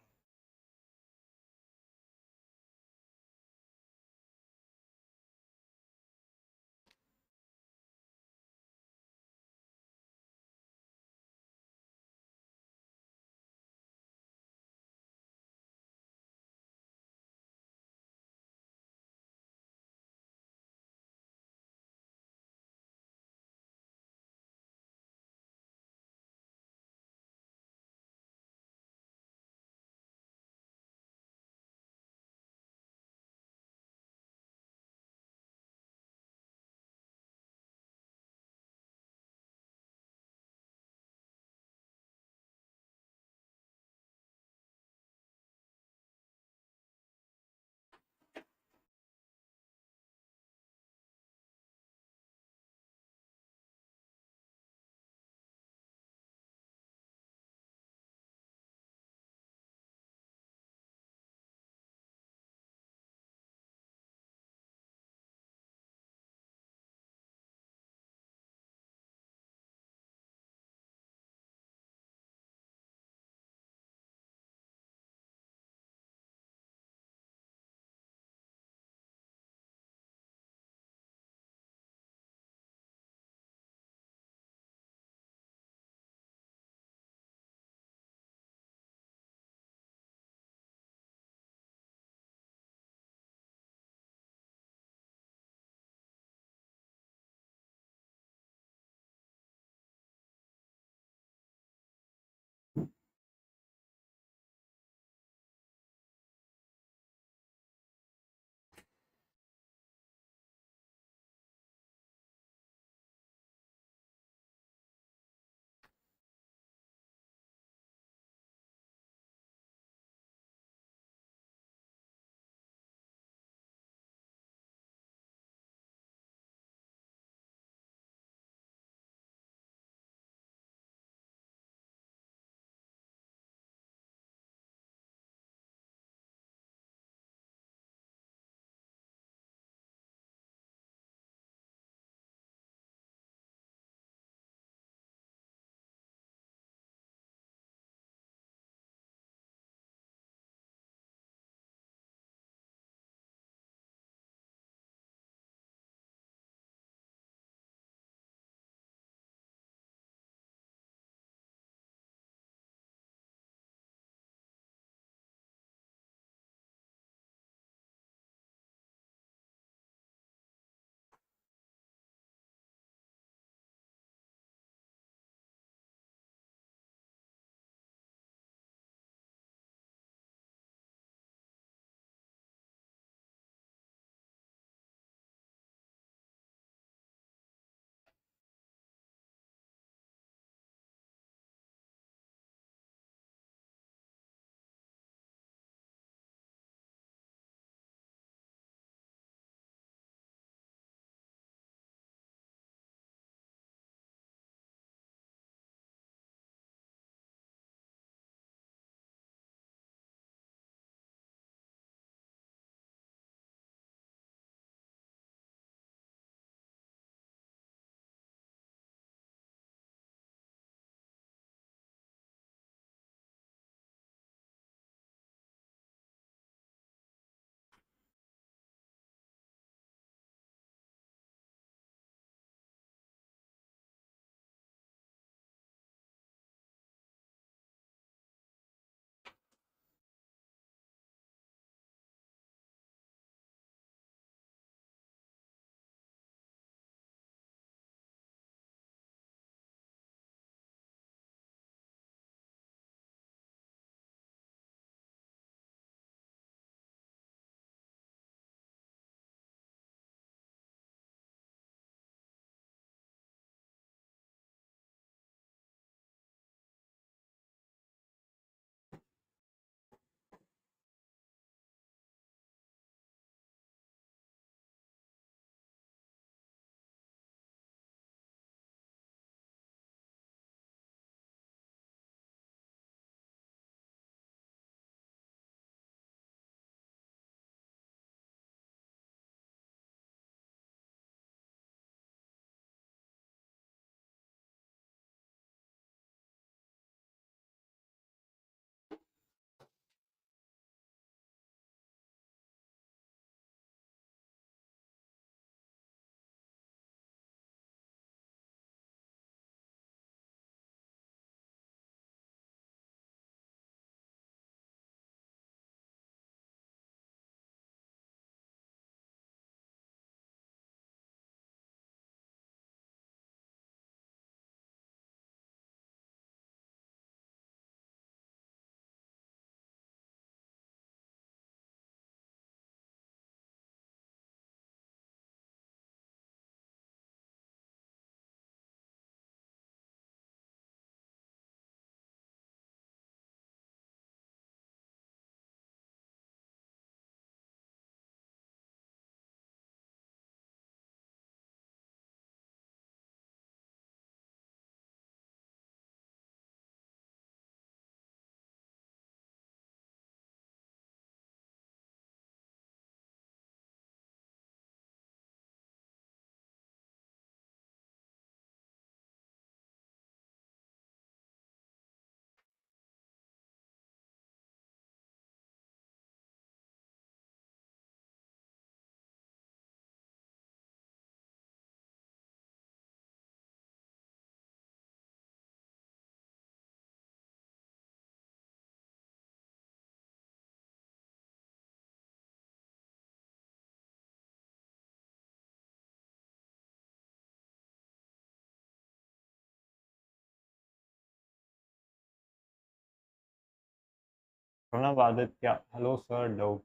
Pranav Aditya, hello sir, doubt.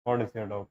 What is your doubt?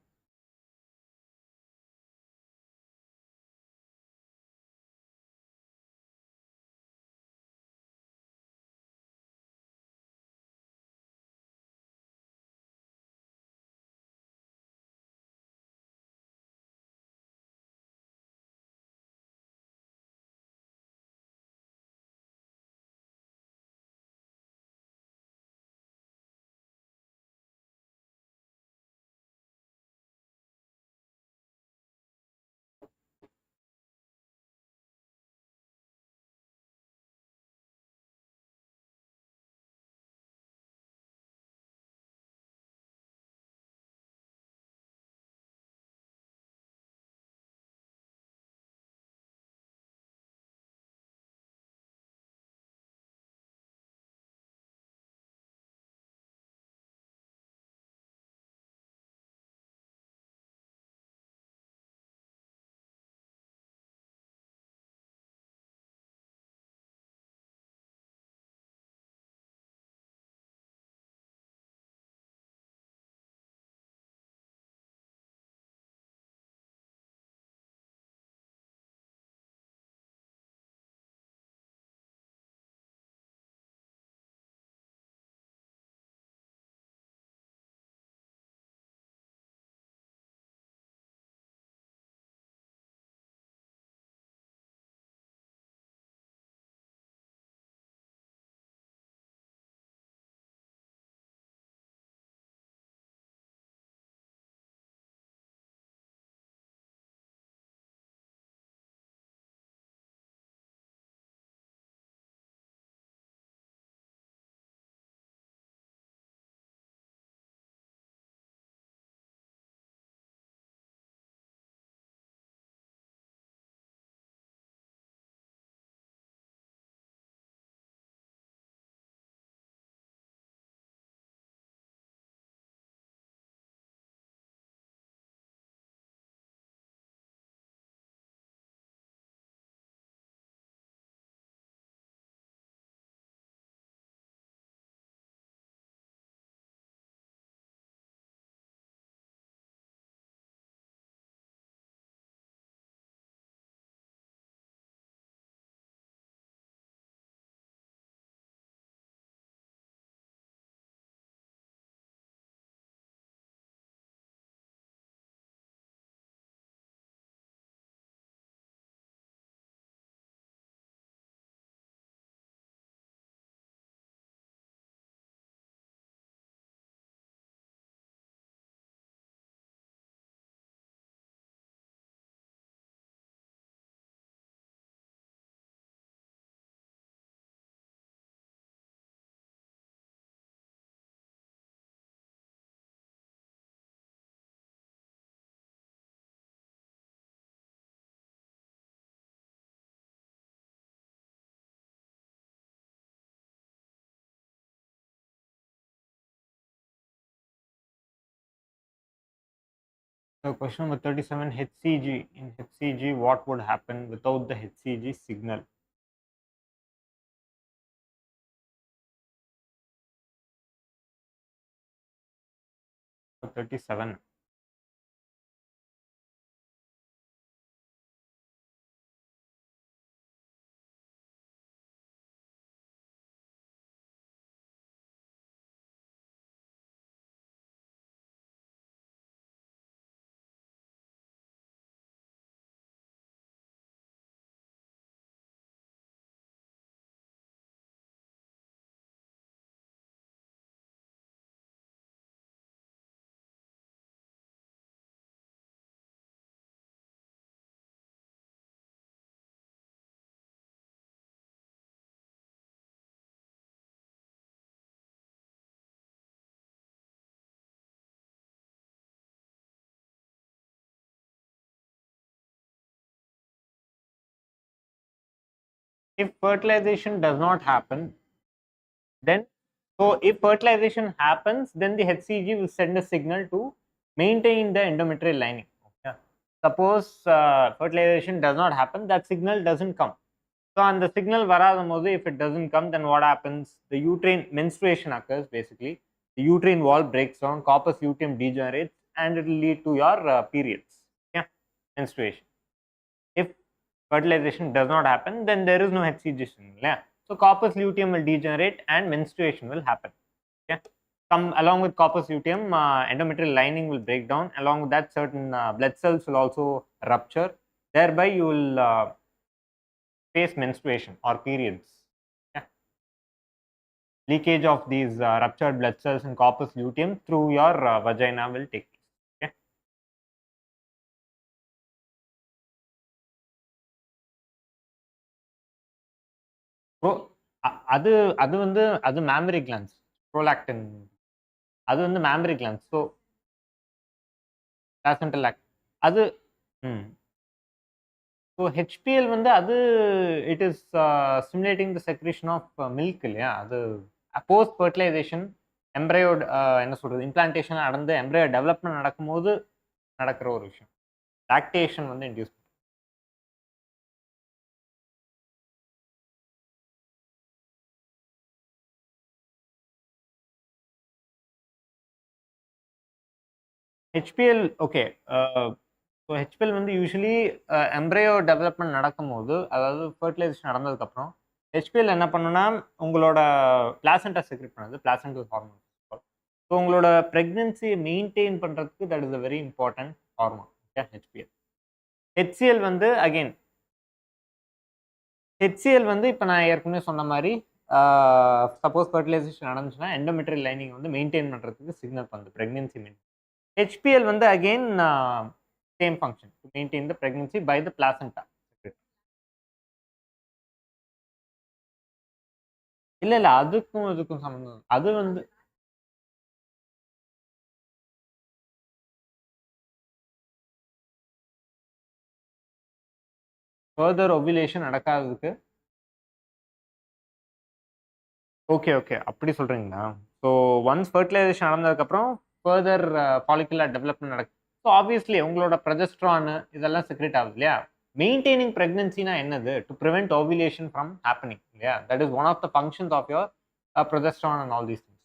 So question number 37, HCG. In HCG, what would happen without the HCG signal? 37. If fertilization does not happen, then if fertilization happens, then the HCG will send a signal to maintain the endometrial lining. Okay. Suppose fertilization does not happen, that signal doesn't come. So on the signal varatham, if it doesn't come, then what happens? The uterine menstruation occurs basically. the uterine wall breaks down, corpus luteum degenerates, and it will lead to your periods, yeah, menstruation. If fertilization does not happen, then there is no HCG. Yeah, so corpus luteum will degenerate and menstruation will happen. Yeah, along with corpus luteum, endometrial lining will break down. Along with that, certain blood cells will also rupture. Thereby, you will face menstruation or periods. Yeah. Leakage of these ruptured blood cells in corpus luteum through your vagina will take place. Okay. So, அது அது வந்து அது mammary glands, prolactin. அது வந்து mammary glands. So, placental act. அது So HPL வந்து அது it is stimulating the secretion of milk இல்லையா? அது post fertilization embryo என்ன சொல்றது implantation நடந்து embryo development நடக்கும்போது நடக்கிற ஒரு விஷயம். Lactation வந்து induce HPL okay. So HPL வந்து யூஸ்வலி எம்ப்ரையோ டெவலப்மெண்ட் நடக்கும்போது, அதாவது ஃபர்டிலைசேஷன் நடந்ததுக்கப்புறம் HPL என்ன பண்ணுன்னா உங்களோட பிளாசண்டா செக்ரெட் பண்ணுது, பிளாசண்டல் ஹார்மோன். ஸோ உங்களோட ப்ரெக்னென்சியை மெயின்டைன் பண்ணுறதுக்கு that is a very important hormone. Okay, HPL. HCL வந்து அகெயின் HCL வந்து இப்போ நான் ஏற்கனவே சொன்ன மாதிரி சப்போஸ் ஃபர்டிலைசேஷன் நடந்துச்சுன்னா எண்டோமெட்ரியல் லைனிங் வந்து மெயின்டைன் பண்ணுறதுக்கு சிக்னல் பண்ணுது, ப்ரெக்னென்சி மெயின்டைன். HPL வந்து again same function to maintain the pregnancy by the placenta. இல்ல அதுக்கும் இதுக்கும் சம்பந்தம். அது வந்து further ovulation நடக்காததுக்கு. ஓகே ஓகே, அப்படி சொல்றீங்களா? ஸோ ஒன்ஸ் ஃபர்டிலைசேஷன் நடந்ததுக்கப்புறம் ஃபர்தர் ஃபாலிகுலர் டெவலப்மெண்ட் நடக்கும். ஸோ ஆப்வியஸ்லி உங்களோட ப்ரொஜெஸ்ட்ரான் இதெல்லாம் செக்ரெட் ஆகுது இல்லையா? மெயின்டைனிங் ப்ரெக்னன்சினா என்னது? To prevent ovulation from happening இல்லையா? That is one of the functions of your progesterone and all these things.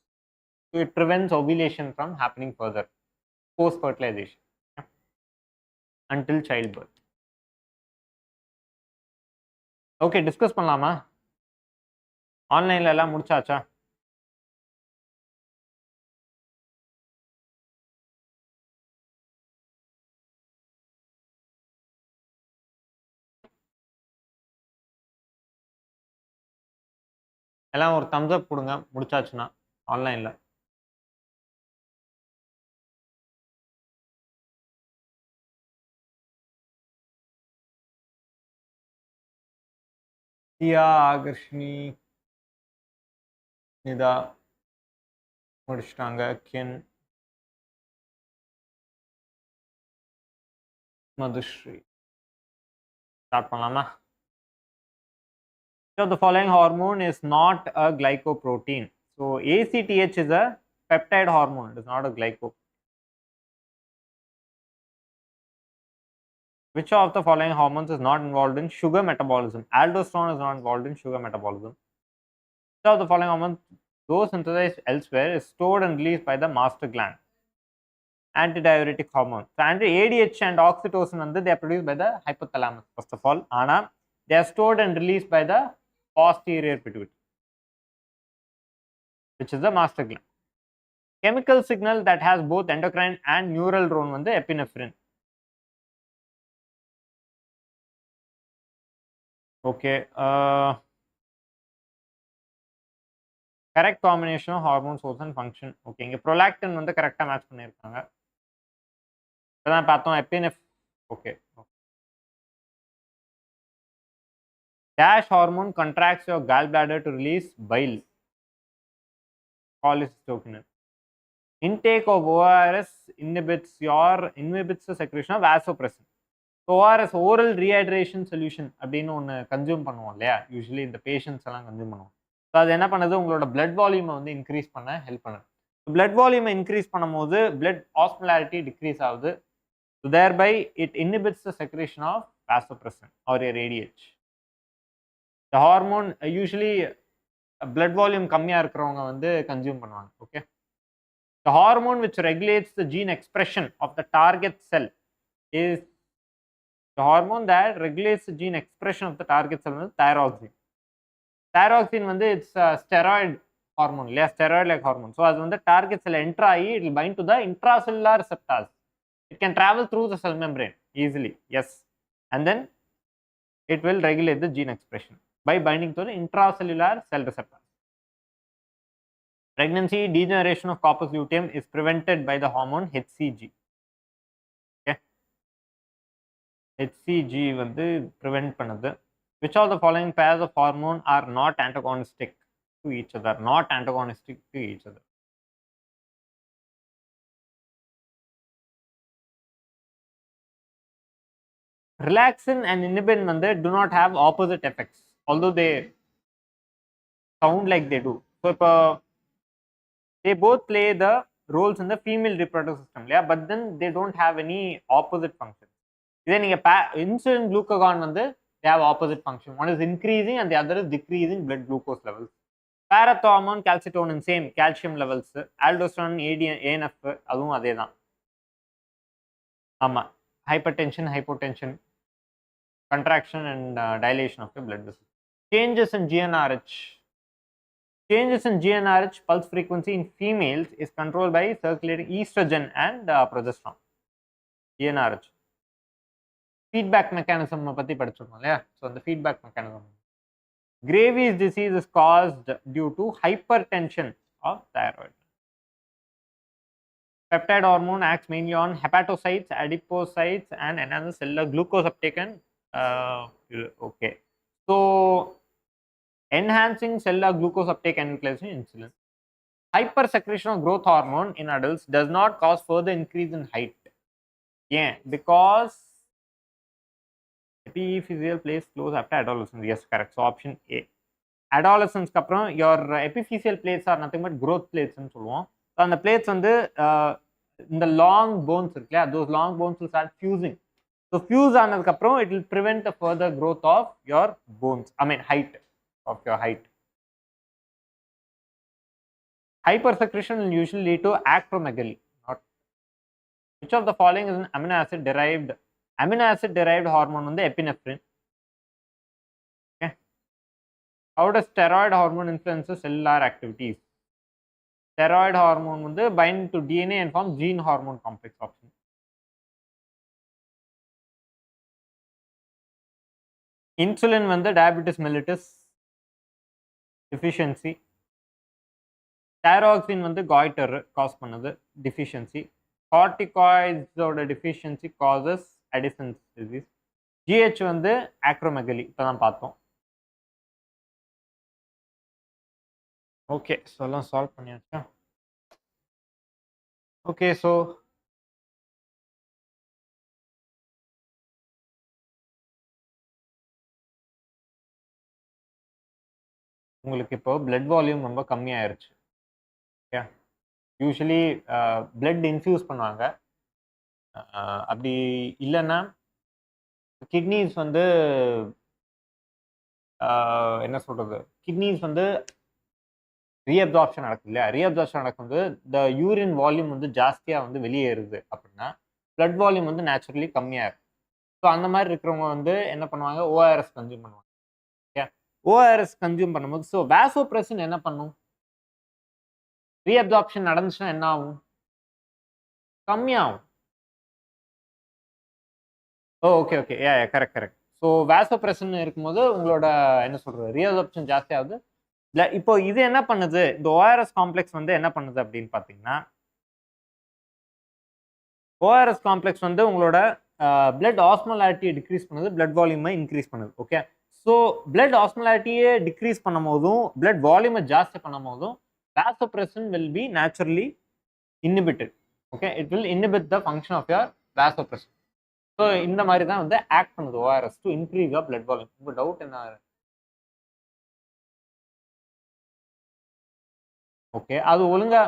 So it prevents ovulation from happening further post fertilisation until childbirth. Okay, discuss பண்ணலாமா? ஆன்லைன்ல எல்லாம் முடிச்சாச்சா? எல்லாம் ஒரு Thums அப் கொடுங்க முடிச்சாச்சுன்னா ஆன்லைன்ல. தியா, ஆகர்ஷினி, நிதா முடிச்சிட்டாங்க. கின், மதுஸ்ரீ. ஸ்டார்ட் பண்ணலாமா? So the following hormone is not a glycoprotein. So ACTH is a peptide hormone. It is not a glyco. Which of the following hormones is not involved in sugar metabolism? Aldosterone is not involved in sugar metabolism. Which of the following hormones, though synthesized elsewhere, is stored and released by the master gland? Antidiuretic hormone. So ADH and oxytocin and they are produced by the hypothalamus first of all. Ana they are stored and released by the posterior pituitary, which is the master gland. Chemical signal that has both endocrine and neural role வந்து epinephrine. Okay, correct combination of hormone source and function. Okay, இங்க prolactin வந்து கரெக்டா match பண்ணிருக்காங்க. அதான் பார்த்தோம் epinephrine. Okay. Dash hormone contracts your gallbladder to release bile. Cholecystokinin. Intake of ORS inhibits the secretion of vasopressin. So ORS oral rehydration solution அப்படின்னு ஒன்று consume பண்ணுவோம் இல்லையா? யூஸ்வலி இந்த பேஷண்ட்ஸ் எல்லாம் கன்சியூம் பண்ணுவோம். ஸோ அது என்ன பண்ணுது? உங்களோட பிளட் வால்யூமை வந்து இன்க்ரீஸ் பண்ண ஹெல்ப் பண்ணுது. பிளட் வால்யூமை இன்க்ரீஸ் பண்ணும்போது பிளட் ஆஸ்மோலாரிட்டி டிக்ரீஸ் ஆகுது. So thereby it inhibits the secretion of vasopressin or your ADH. The hormone usually blood volume கம்மியாக இருக்கிறவங்க வந்து கன்சியூம் பண்ணுவாங்க. Okay, The hormone which regulates the gene expression of the target cell is the hormone that regulates the gene expression of the target cell is thyroxine. Thyroxine வந்து it's a steroid hormone, இல்லையா steroid like hormone. So அது வந்து target cell enter ஆகி it will bind to the intracellular receptors. It can travel through the cell membrane easily, yes, and then it will regulate the gene expression by binding to the intracellular cell receptors. Pregnancy degeneration of corpus luteum is prevented by the hormone HCG. Okay, HCG வந்து prevent பண்ணுது. Which of the following pairs of hormone are not antagonistic to each other? Not antagonistic to each other. Relaxin and inhibin வந்து do not have opposite effects, although they sound like they do. So இப்போ they both play the roles in the female reproductive system, இல்லையா, but then they don't have any opposite function. இதே நீங்க insulin glucagon வந்து they have opposite function. One is increasing and the other is decreasing blood glucose levels. Parathormone, calcitonin same calcium levels. Aldosterone, ANF அதுவும் அதே தான். ஆமா, hypertension, hypotension, contraction and dilation of the blood vessels. Changes in GnRH. Changes in GnRH pulse frequency in females is controlled by circulating estrogen and progesterone. GnRH. Feedback mechanism பத்தி படிச்சிருக்கோம் இல்லையா? So the feedback mechanism. Graves' disease is caused due to hypertension of thyroid. Peptide hormone acts mainly on hepatocytes, adipocytes, and enhances cellular glucose uptake. And okay, so enhancing cellular glucose uptake and utilization insulin. Hypersecretion of growth hormone in adults does not cause further increase in height. Yeah, because epiphyseal plays close after adolescence. Yes, correct. So option A. Adolescence அப்புறம் your epiphyseal plates are nothing but growth plates ன்னு சொல்லுவோம். So அந்த plates வந்து இந்த long bones இருக்கு இல்லையா, those long bones will start fusing. So fuse ஆனதுக்கு அப்புறம் it will prevent the further growth of your bones, I mean height of your height. Hypersecretion will usually lead to acromegaly. Not. Which of the following is an amino acid derived hormone வந்து epinephrine? Okay. How does steroid hormone influence cellular activities? Steroid hormone வந்து bind to DNA and form gene hormone complex option. Insulin வந்து diabetes mellitus deficiency. Thyroxine வந்து goiter cause பண்ணுது deficiency. Corticoids ஓட deficiency causes Addison's disease. GH வந்து acromegaly இப்பதான் பார்த்தோம். Okay, so எல்லாம் solve பண்ணியாச்சா? ஓகே, ஸோ உங்களுக்கு இப்போ பிளட் வால்யூம் ரொம்ப கம்மியாயிருச்சு. ஓகே, யூஸ்வலி பிளட் இன்ஃபியூஸ் பண்ணுவாங்க. அப்படி இல்லைன்னா கிட்னிஸ் வந்து என்ன சொல்றது, கிட்னிஸ் வந்து ரீஅப்சார்ப்ஷன் நடக்குது இல்லையா, ரீஅப்சார்ப்ஷன் நடக்கும்போது இந்த யூரின் வால்யூம் வந்து ஜாஸ்தியாக வந்து வெளியேறுது அப்படின்னா பிளட் வால்யூம் வந்து நேச்சுரலி கம்மியாக இருக்கும். ஸோ அந்த மாதிரி இருக்கிறவங்க வந்து என்ன பண்ணுவாங்க, ஓஆர்எஸ் கன்சியூம் பண்ணுவாங்க. ஓகே, ஓஆர்எஸ் கன்சியூம் பண்ணும்போது ஸோ வாசோப்ரெசின் என்ன பண்ணும், ரீஅப்சார்ப்ஷன் நடந்துச்சுன்னா என்ன ஆகும், கம்மியாகும். ஓகே ஓகே, ஏ கரெக்ட். ஸோ வாசோப்ரெசின் இருக்கும்போது உங்களோட என்ன சொல்றது, ரீஅப்சார்ப்ஷன் ஜாஸ்தி ஆகுது. இப்போ இது என்ன பண்ணுது, இந்த ஓஆர்எஸ் காம்ப்ளெக்ஸ் வந்து என்ன பண்ணுது அப்படின்னு பார்த்தீங்கன்னா, ஓஆர்எஸ் காம்ப்ளெக்ஸ் வந்து உங்களோட பிளட் ஆஸ்மோலாரிட்டியை டிக்ரீஸ் பண்ணுது, பிளட் வால்யூமை இன்க்ரீஸ் பண்ணுது. ஓகே, ஸோ பிளட் ஆஸ்மோலாரிட்டியை டிக்ரீஸ் பண்ணும் போதும் பிளட் வால்யூமை ஜாஸ்தி பண்ணும் போதும் vasopressin will be naturally inhibited. Okay, it will inhibit the function of your vasopressin. So இந்த மாதிரி தான் வந்து ஆக்ட் பண்ணுது ORS to increase your blood volume. உங்க டவுட் என்ன? ஓகே, அது ஒழுங்கா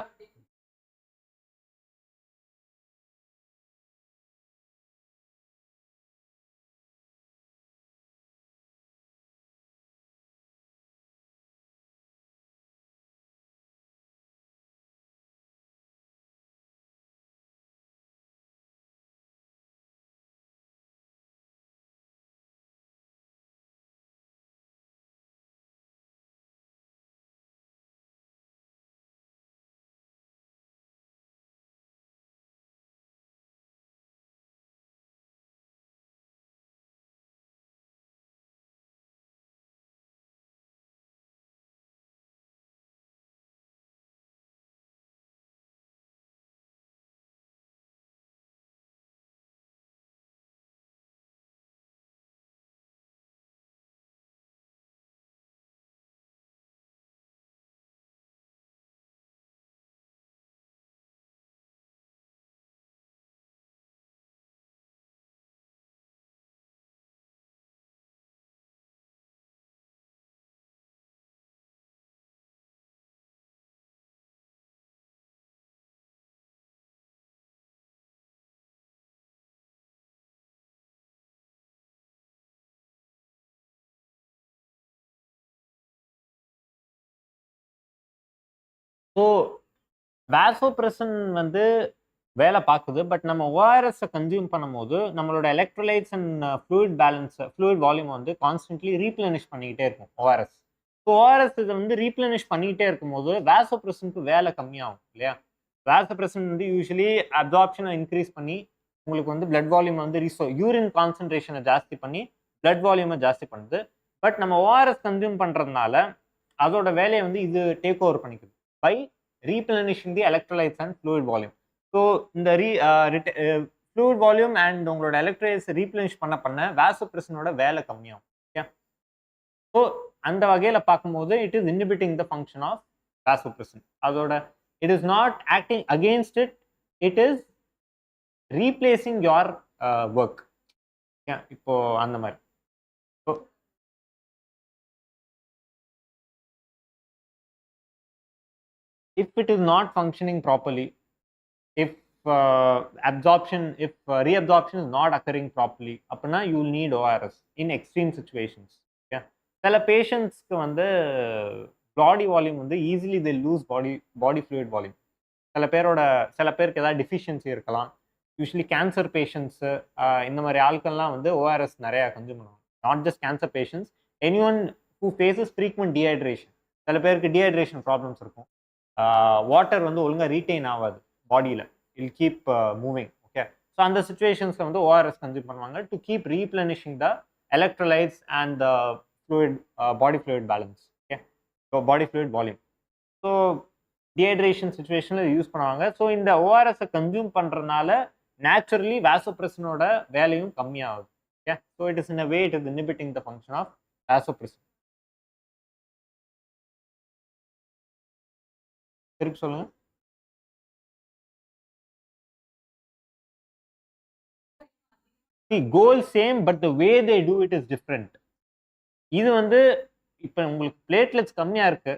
ஸோ வாசோப்ரெசன் வந்து வேலை பார்க்குது. பட் நம்ம ஓஆர்எஸை கன்சியூம் பண்ணும்போது நம்மளோட எலக்ட்ரோலைட்ஸ் அண்ட் ஃப்ளூயிட் வால்யூம் வந்து கான்ஸ்டன்ட்லி ரீப்ளனிஷ் பண்ணிக்கிட்டே இருக்கும் ஓஆர்எஸ். ஸோ ஓஆர்எஸ் இதை வந்து ரீப்ளனிஷ் பண்ணிக்கிட்டே இருக்கும்போது வாசோப்ரெசனுக்கு வேலை கம்மியாகும் இல்லையா? வாசோப்ரெசன் வந்து யூஸ்வலி அப்சார்ப்ஷனை இன்க்ரீஸ் பண்ணி உங்களுக்கு வந்து பிளட் வால்யூம் வந்து யூரின் கான்சன்ட்ரேஷனை ஜாஸ்தி பண்ணி பிளட் வால்யூமை ஜாஸ்தி பண்ணுது. பட் நம்ம ஓஆர்எஸ் கன்சியூம் பண்ணுறதுனால அதோட வேலையை வந்து இது டேக் ஓவர் பண்ணிக்குது by replenishing the electrolytes and fluid volume. So இந்த ஃப்ளூயிட் வால்யூம் அண்ட் உங்களோட எலக்ட்ரோலைட்ஸ் ரீப்ளனிஷ் பண்ண வாசோப்ரெசனோட வேலை கம்மியாகும். ஓகே, ஸோ அந்த வகையில் பார்க்கும்போது it is inhibiting the function of vasopressin. அதோட it is not acting against it, it is replacing your work. இப்போ அந்த மாதிரி. If it is not functioning properly, if reabsorption is not occurring properly, apna you will need ORS in extreme situations. Yeah, சில பேஷண்ட்ஸ்க்கு வந்து பாடி volume வந்து easily they lose body fluid volume. சில பேருக்கு ஏதாவது டிஃபிஷியன்சி இருக்கலாம். யூஸ்வலி கேன்சர் பேஷண்ட்ஸு இந்த மாதிரி ஆட்கள்லாம் வந்து ஓஆர்எஸ் நிறையா கன்சியூம் பண்ணுவாங்க. Not just cancer patients, any one who faces frequent dehydration. சில பேருக்கு டீஹைட்ரேஷன் ப்ராப்ளம்ஸ் இருக்கும். வாட்டர் வந்து ஒழுங்காக ரீட்டைன் ஆகாது பாடியில், I'll keep moving. Okay, so அந்த சுச்சுவேஷன்ஸில் வந்து ஓஆர்எஸ் கன்சியூம் பண்ணுவாங்க to keep replenishing the electrolytes and the fluid body fluid balance. Okay, so body fluid volume. So dehydration சுச்சுவேஷனில் யூஸ் பண்ணுவாங்க. ஸோ இந்த ஓஆர்எஸை கன்சியூம் பண்ணுறதுனால நேச்சுரலி வாசோப்ரெசனோட வேலையும் கம்மியாகுது. Okay, so it is in a way it is inhibiting the function of vasopressin. திருப்பி சொல்லுங்க. Goal same, but the way they do it is different. இது வந்து இப்போ உங்களுக்கு பிளேட்லெட்ஸ் கம்மியாக இருக்கு.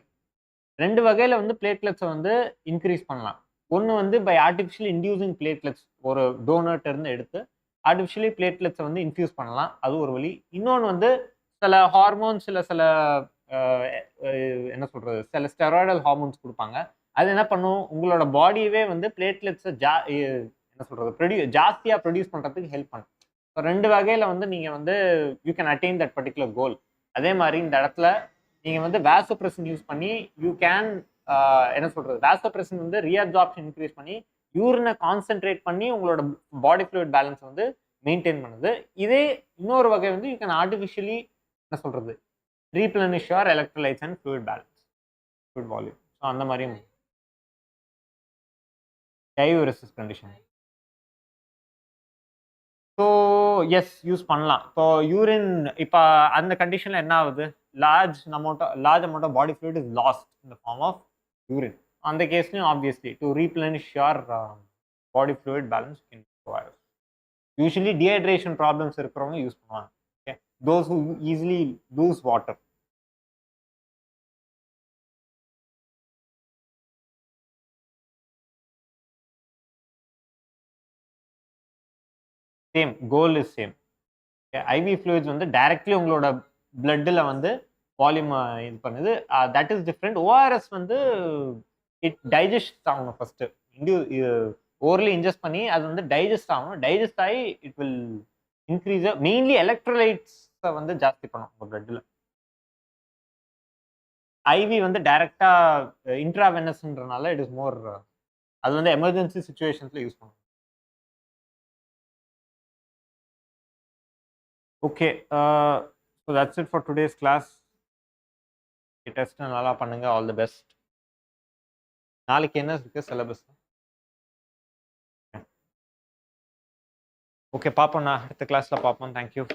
ரெண்டு வகையில் வந்து பிளேட்லெட்ஸை வந்து இன்க்ரீஸ் பண்ணலாம். ஒன்று வந்து பை ஆர்டிஃபிஷியல் இன்டியூசிங் பிளேட்லெட்ஸ், ஒரு டோனர்ட்ட இருந்து எடுத்து ஆர்டிஃபிஷியலி பிளேட்லெட்ஸை வந்து இன்ஃபியூஸ் பண்ணலாம், அது ஒரு வழி. இன்னொன்று வந்து சில ஹார்மோன்ஸ், சில என்ன சொல்றது, சில ஸ்டெராய்டல் ஹார்மோன்ஸ் கொடுப்பாங்க. அது என்ன பண்ணும், உங்களோட பாடியவே வந்து பிளேட்லெட்ஸை என்ன சொல்றது ஜாஸ்தியாக ப்ரொடியூஸ் பண்ணுறதுக்கு ஹெல்ப் பண்ணும். ஸோ ரெண்டு வகையில் வந்து நீங்கள் வந்து you can attain that particular goal. அதே மாதிரி இந்த இடத்துல நீங்கள் வந்து வாசோப்ரெசன் யூஸ் பண்ணி யூ கேன் என்ன சொல்றது, வாசோப்ரெசன் வந்து ரீஅப்சார்ப்ஷன் இன்க்ரீஸ் பண்ணி யூரினை கான்சென்ட்ரேட் பண்ணி உங்களோட பாடி ஃப்ளூயிட் பேலன்ஸ் வந்து மெயின்டைன் பண்ணுது. இதே இன்னொரு வகை வந்து யூ கேன் ஆர்டிஃபிஷியலி என்ன சொல்றது replenish your electrolytes and fluid balance, fluid volume. So அந்த மாதிரியும் diuresis condition. So yes, use பண்ணலாம். இப்போ யூரின், இப்போ அந்த கண்டிஷனில் என்ன ஆகுது, large amount of body fluid is lost in the form of urine. அந்த கேஸ்லையும் obviously to replenish your body fluid balance usually dehydration problems இருக்கிறவங்க யூஸ் பண்ணுவாங்க. Okay, those who easily lose water. Same goal is same. IV fluids வந்து directly உங்களோட பிளட்டில் வந்து volume இது பண்ணுது, தட் இஸ் டிஃப்ரெண்ட். ஓஆர்எஸ் வந்து இட் டைஜஸ்ட் ஆகணும் ஃபர்ஸ்ட், ஓரலி இன்ஜெஸ்ட் பண்ணி அது வந்து டைஜஸ்ட் ஆகணும். டைஜஸ்ட் ஆகி இட் வில் இன்க்ரீஸ் மெயின்லி எலக்ட்ரோலைட்ஸை வந்து ஜாஸ்தி பண்ணும் உங்கள் பிளட்டில். ஐவி வந்து டைரக்டா இன்ட்ராவெனஸ்ன்றனால இட் இஸ் மோர், அது வந்து எமர்ஜென்சி சுச்சுவேஷன்ஸ்ல யூஸ் பண்ணும். Okay, so that's it for today's class. Test நல்லா பண்ணுங்க, ஆல் தி பெஸ்ட். நாளைக்கு என்ன இருக்கு சிலபஸ்? ஓகே, பார்ப்போம். நான் அடுத்த கிளாஸ்ல பார்ப்போம். தேங்க்யூ.